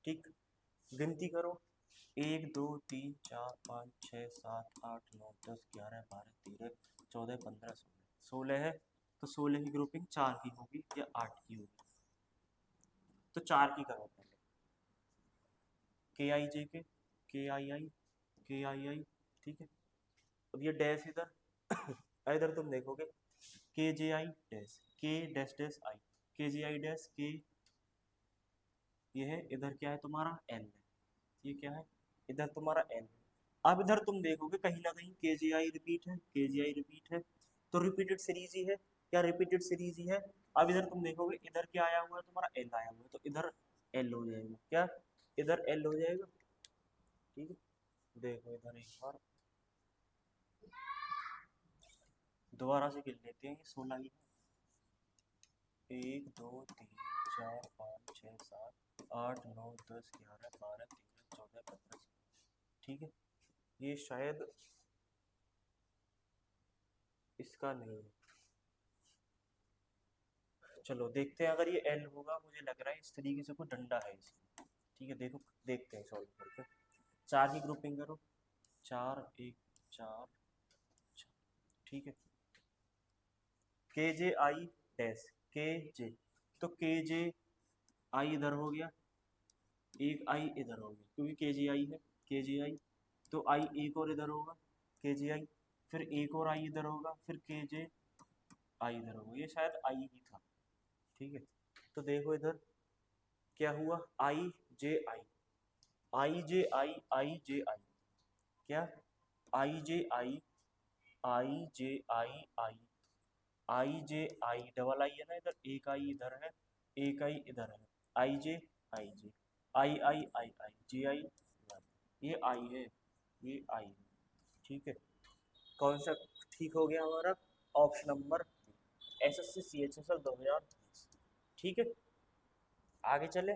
ठीक, गिनती करो, 1 2 3 4 5 6 7 8 9 10 11 12 13 14 15 16 है, तो 16 की ग्रुपिंग 4 की होगी या 8 की होगी, तो 4 की करो पहले। के आई जे के आई आई, के आई आई, ठीक है। अब ये डैश इधर इधर तुम देखोगे के जे आई डैश, के डैश डैश आई, के जे आई डैश के, ये है इधर क्या है तुम्हारा एन है, ये क्या है इधर तुम्हारा एन है। अब इधर तुम देखोगे कहीं ना कहीं के जे आई रिपीट है, के जे आई रिपीट है, तो रिपीटेड सीरीज ही है, क्या रिपीटेड सीरीज ही है। अब इधर तुम देखोगे इधर क्या आया हुआ है तुम्हारा, एल आया हुआ है, तो इधर एल हो जाएगा, क्या इधर एल हो जाएगा। ठीक है, देखो इधर एक बार दोबारा से गिन लेते हैं, ये 16 ही है। 1 2 3 4 5 6 7 8 9 10 11 12 13 14 15। ठीक है, ये शायद इसका नहीं है, चलो देखते हैं। अगर ये एल होगा, मुझे लग रहा है इस तरीके से कोई डंडा है इसमें। ठीक है, देखो देखते हैं सॉल्व करके। 4 की ग्रुपिंग करो, 4 1 4 4, ठीक है। के जे आई डैश, के जे, तो के जे आई इधर हो गया, एक आई इधर हो गया, क्योंकि के जे आई है, के जे आई, तो आई एक और इधर होगा, के जे आई, फिर एक और आई इधर होगा, फिर के जे आई इधर होगा, ये शायद आई ही था। ठीक है, तो देखो इधर क्या हुआ, आई जे आई, आई जे आई, आई जे आई, क्या आई जे आई, आई जे आई, आई जे आई, डबल आई है ना इधर, एक आई इधर है, एक आई इधर है, आई जे आई जे, आई आई आई आई जे आई, ये आई है, ये आई है। ठीक है, कौन सा ठीक हो गया हमारा, option number S S C C H S L 2020। ठीक है, आगे चले,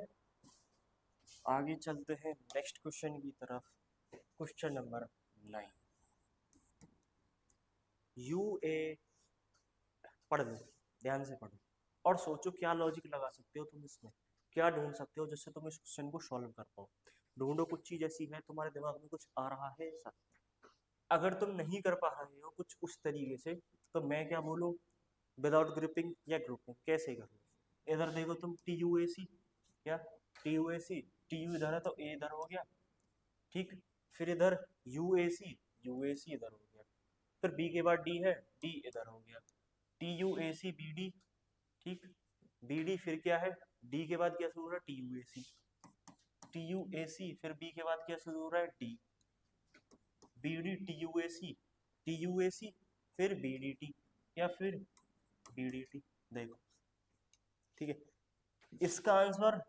आगे चलते हैं नेक्स्ट क्वेश्चन की तरफ। क्वेश्चन नंबर 9, यू ए, पढ़ लो, ध्यान से पढ़ो और सोचो क्या लॉजिक लगा सकते हो तुम इसमें, क्या ढूंढ सकते हो जिससे तुम इस क्वेश्चन को सॉल्व कर पाओ। ढूंढो कुछ चीज ऐसी है तुम्हारे दिमाग में कुछ आ रहा है ऐसा। अगर तुम नहीं कर पा रहे हो कुछ उस तरीके से, तो मैं क्या बोलूँ, विदाउट ग्रिपिंग या ग्रुपिंग कैसे करो। इधर देखो तुम टी यू ए सी, क्या T U A C, T you इधर है तो ए इधर हो गया, ठीक। फिर इधर यू ए सी, यूएसी इधर हो गया, फिर बी के बाद डी है, डी इधर हो गया, T U A C B D, ठीक, बी डी फिर क्या है, डी के बाद क्या शुरू हो रहा है, T U A C, T U A C फिर बी के बाद क्या शुरू हो रहा है, D, B D T U A C, T U A C फिर बी डी टी या फिर बी डी टी, देखो ठीक है। इसका आंसर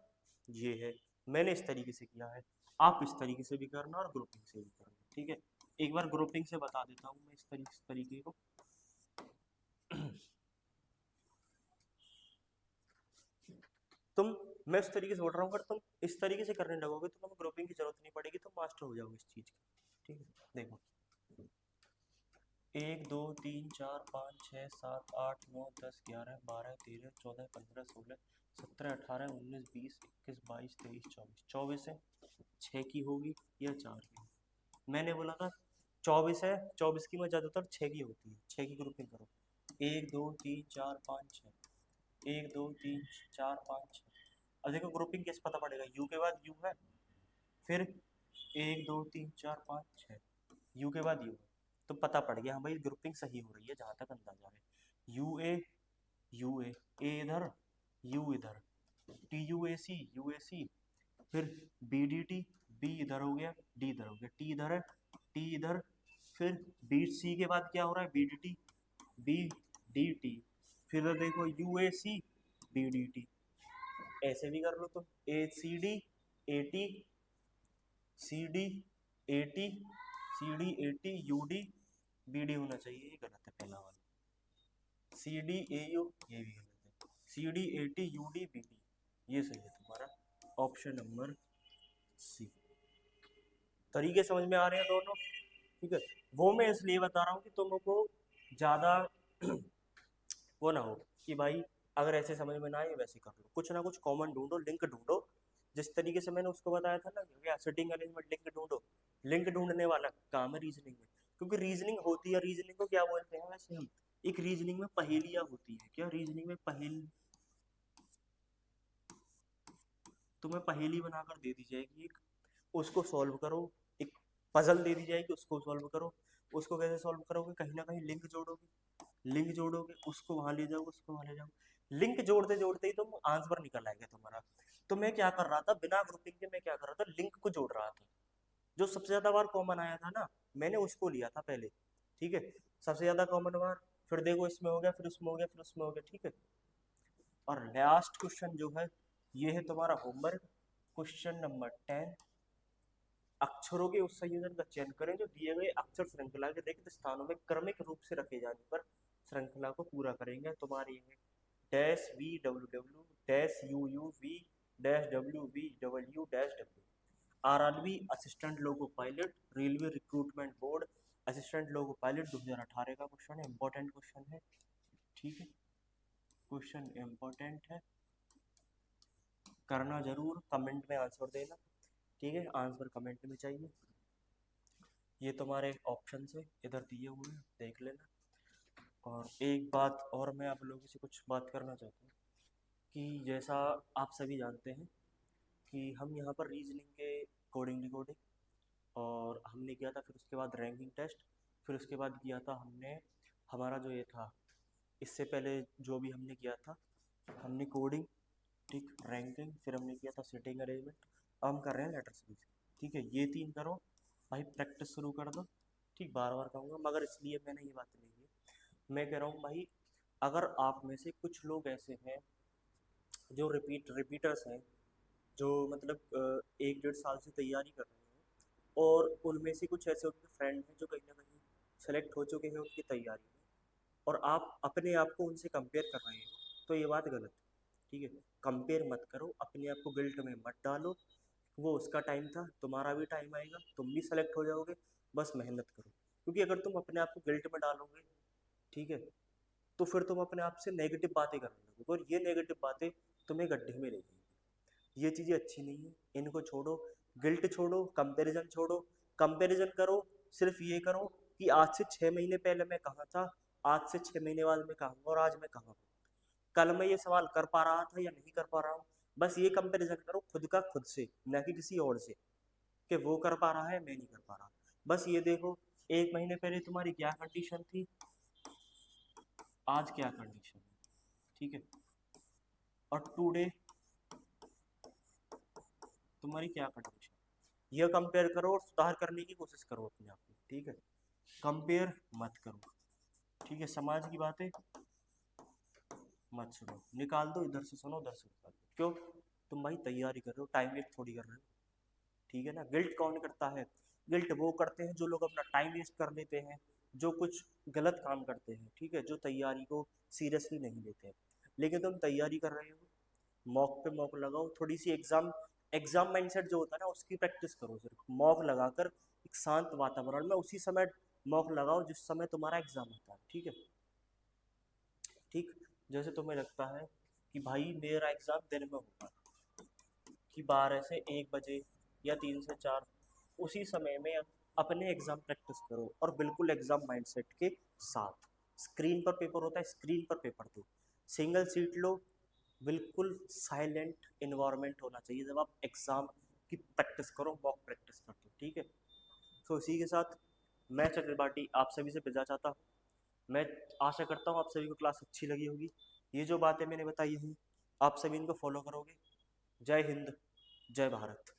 ये है, मैंने इस तरीके से किया है, आप इस तरीके से भी करना और ग्रुपिंग से भी करना, ठीक है। एक बार ग्रुपिंग से बता देता हूँ मैं इस तरीके को। तुम, मैं इस तरीके से बोल रहा हूँ, अगर तुम इस तरीके से करने लगोगे तो तुम्हें ग्रुपिंग की जरूरत नहीं पड़ेगी, तुम मास्टर हो जाओगे इस चीज की, ठीक है। देखो 1 2 3 4 5 6 7 8 9 10 11 12 13 14 15 16 17 18 19 20 21 22 23 24, 24 है, 6 की होगी या 4 की, मैंने बोला था 24 है, 24 की में ज़्यादातर 6 की होती है, 6 की ग्रुपिंग करो, 1 2 3 4 5 6, 1 2 3 4 5 6। अब देखो ग्रुपिंग कैसे पता पड़ेगा, यू के बाद यू है, फिर 1 2 3 4 5 6, यू के बाद यू है, तो पता पड़ गया हाँ भाई ग्रुपिंग सही हो रही है जहाँ तक अंदाजा है। यू ए इधर, यू इधर, टी यू ए सी, फिर बी डी टी, बी इधर हो गया, डी इधर हो गया, टी इधर है, टी इधर, फिर बी सी के बाद क्या हो रहा है, B D T, B D T, फिर देखो U A C B D T, ऐसे भी कर लो तो A C D A T, C D A T, C D A T U D B D होना चाहिए, ये गलत है पहला वाला, सी डी ए यू ये भी गलत है, C D A T U D B D, ये सही है तुम्हारा ऑप्शन नंबर सी। तरीके समझ में आ रहे हैं दोनों, ठीक है। वो मैं इसलिए बता रहा हूँ कि तुमको ज़्यादा वो ना हो कि भाई अगर ऐसे समझ में ना आए वैसे कर लो, कुछ ना कुछ कॉमन ढूंढो, लिंक ढूंढो, जिस तरीके से मैंने उसको बताया था ना, क्या सिटिंग अरेंजमेंट, लिंक ढूंढो, लिंक ढूंढने वाला काम है रीजनिंग में, क्योंकि रीजनिंग होती है, रीजनिंग को क्या बोलते हैं वैसे हम, एक रीजनिंग में पहेलियाँ होती है, क्या रीजनिंग में पहेली, तुम्हें पहेली बनाकर दे दी जाएगी एक, उसको सॉल्व करो, एक पजल दे दी जाएगी उसको सॉल्व करो, उसको कैसे सॉल्व करोगे, कहीं ना कहीं लिंक जोड़ोगे, लिंक जोड़ोगे उसको वहां ले जाओगे, उसको वहां ले जाओ, लिंक जोड़ते जोड़ते ही तुम आंसर निकल आएगा तुम्हारा। तो मैं क्या कर रहा था, बिना ग्रुपिंग के मैं क्या कर रहा था, लिंक को जोड़ रहा था, जो सबसे ज्यादा बार कॉमन आया था ना मैंने उसको लिया था पहले, ठीक है, सबसे ज्यादा कॉमन बार, फिर देखो इसमें हो गया, फिर उसमें हो गया, फिर उसमें हो गया, ठीक है। और लास्ट क्वेश्चन जो है ये है तुम्हारा होमवर्क, क्वेश्चन नंबर 10, अक्षरों के उस संयोजन का चयन करें जो दिए गए अक्षर श्रृंखला के रिक्त स्थानों में क्रमिक रूप से रखे जाने पर श्रृंखला को पूरा करेंगे। तुम्हारी है dash V W W dash U U V dash W V W dash W, RRB assistant loco pilot, railway recruitment board assistant loco pilot 2018 का क्वेश्चन है, इंपॉर्टेंट क्वेश्चन है, ठीक है, क्वेश्चन इंपॉर्टेंट है, करना जरूर, कमेंट में आंसर देना, ठीक है, आंसर कमेंट में चाहिए। ये तुम्हारे ऑप्शन है इधर दिए हुए हैं, देख लेना। और एक बात और मैं आप लोगों से कुछ बात करना चाहता हूँ कि जैसा आप सभी जानते हैं कि हम यहाँ पर रीजनिंग के कोडिंग डिकोडिंग और हमने किया था, फिर उसके बाद रैंकिंग टेस्ट, फिर उसके बाद किया था हमने हमारा जो ये था, इससे पहले जो भी हमने किया था, हमने कोडिंग, ठीक, रैंकिंग, फिर हमने किया था सिटिंग अरेंजमेंट, अब हम कर रहे हैं लेटर सीरीज, ठीक है। ये 3 करो भाई, प्रैक्टिस शुरू कर दो, ठीक, बार बार कहूँगा मगर इसलिए मैंने ये बात नहीं की, मैं कह रहा हूँ भाई अगर आप में से कुछ लोग ऐसे हैं जो रिपीटर्स हैं, जो मतलब 1 1.5 साल से तैयारी कर रहे हैं और उनमें से कुछ ऐसे उनके फ्रेंड हैं जो कहीं ना कहीं सेलेक्ट हो चुके हैं उनकी तैयारी में, और आप अपने आप को उनसे कंपेयर कर रहे हो, तो ये बात गलत है, ठीक है। कंपेयर मत करो, अपने आप को गिल्ट में मत डालो, वो उसका टाइम था, तुम्हारा भी टाइम आएगा, तुम भी सेलेक्ट हो जाओगे, बस मेहनत करो, क्योंकि अगर तुम अपने आप को गिल्ट में डालोगे, ठीक है, तो फिर तुम अपने आप से नेगेटिव बातें करने लगोगे और ये नेगेटिव बातें तुम्हें गड्ढे में ले जाएंगी, ये चीज़ें अच्छी नहीं है, इनको छोड़ो, गिल्ट छोड़ो, कंपैरिजन छोड़ो, कंपैरिजन करो, सिर्फ ये करो कि आज से 6 महीने पहले मैं कहाँ था, आज से 6 महीने बाद मैं कहाँ हूँ और आज मैं कहाँ हूँ, कल मैं ये सवाल कर पा रहा था या नहीं कर पा रहा हूँ, बस ये कंपैरिजन करो खुद का खुद से, न कि किसी और से, कि वो कर पा रहा है मैं नहीं कर पा रहा, बस ये देखो एक महीने पहले तुम्हारी क्या कंडीशन थी, आज क्या कंडीशन है, ठीक है, और टुडे तुम्हारी क्या कंडीशन, यह कंपेयर करो और सुधार करने की कोशिश करो अपने आप में, ठीक है, कंपेयर मत करो, ठीक है, समाज की बातें मत सुनो, निकाल दो, इधर से सुनो उधर से निकाल दो, क्यों, तुम भाई तैयारी कर रहे हो, टाइम वेस्ट थोड़ी कर रहे हो, ठीक है ना। गिल्ट कौन करता है, गिल्ट वो करते हैं जो लोग अपना टाइम वेस्ट कर लेते हैं, जो कुछ गलत काम करते हैं, ठीक है, जो तैयारी को सीरियसली नहीं लेते हैं। लेकिन तुम तैयारी कर रहे हो, मॉक पे मॉक लगाओ, थोड़ी सी एग्जाम एग्जाम माइंडसेट जो होता है ना उसकी प्रैक्टिस करो, सिर्फ मॉक लगाकर एक शांत वातावरण में उसी समय मॉक लगाओ जिस समय तुम्हारा एग्जाम होता है, ठीक है, ठीक, जैसे तुम्हें लगता है कि भाई मेरा एग्जाम दिन में होगा, कि 12 से 1 बजे या 3 से 4, उसी समय में अपने एग्जाम प्रैक्टिस करो और बिल्कुल एग्जाम माइंडसेट के साथ, स्क्रीन पर पेपर होता है, स्क्रीन पर पेपर दो, सिंगल सीट लो, बिल्कुल साइलेंट इन्वायरमेंट होना चाहिए जब आप एग्जाम की प्रैक्टिस करो, मॉक प्रैक्टिस करते हो, ठीक है। तो इसी के साथ मैं चक्रपाटी आप सभी से विदा चाहता हूँ। मैं आशा करता हूँ आप सभी को क्लास अच्छी लगी होगी, ये जो बातें मैंने बताई हैं आप सभी इनको फॉलो करोगे। जय हिंद, जय भारत।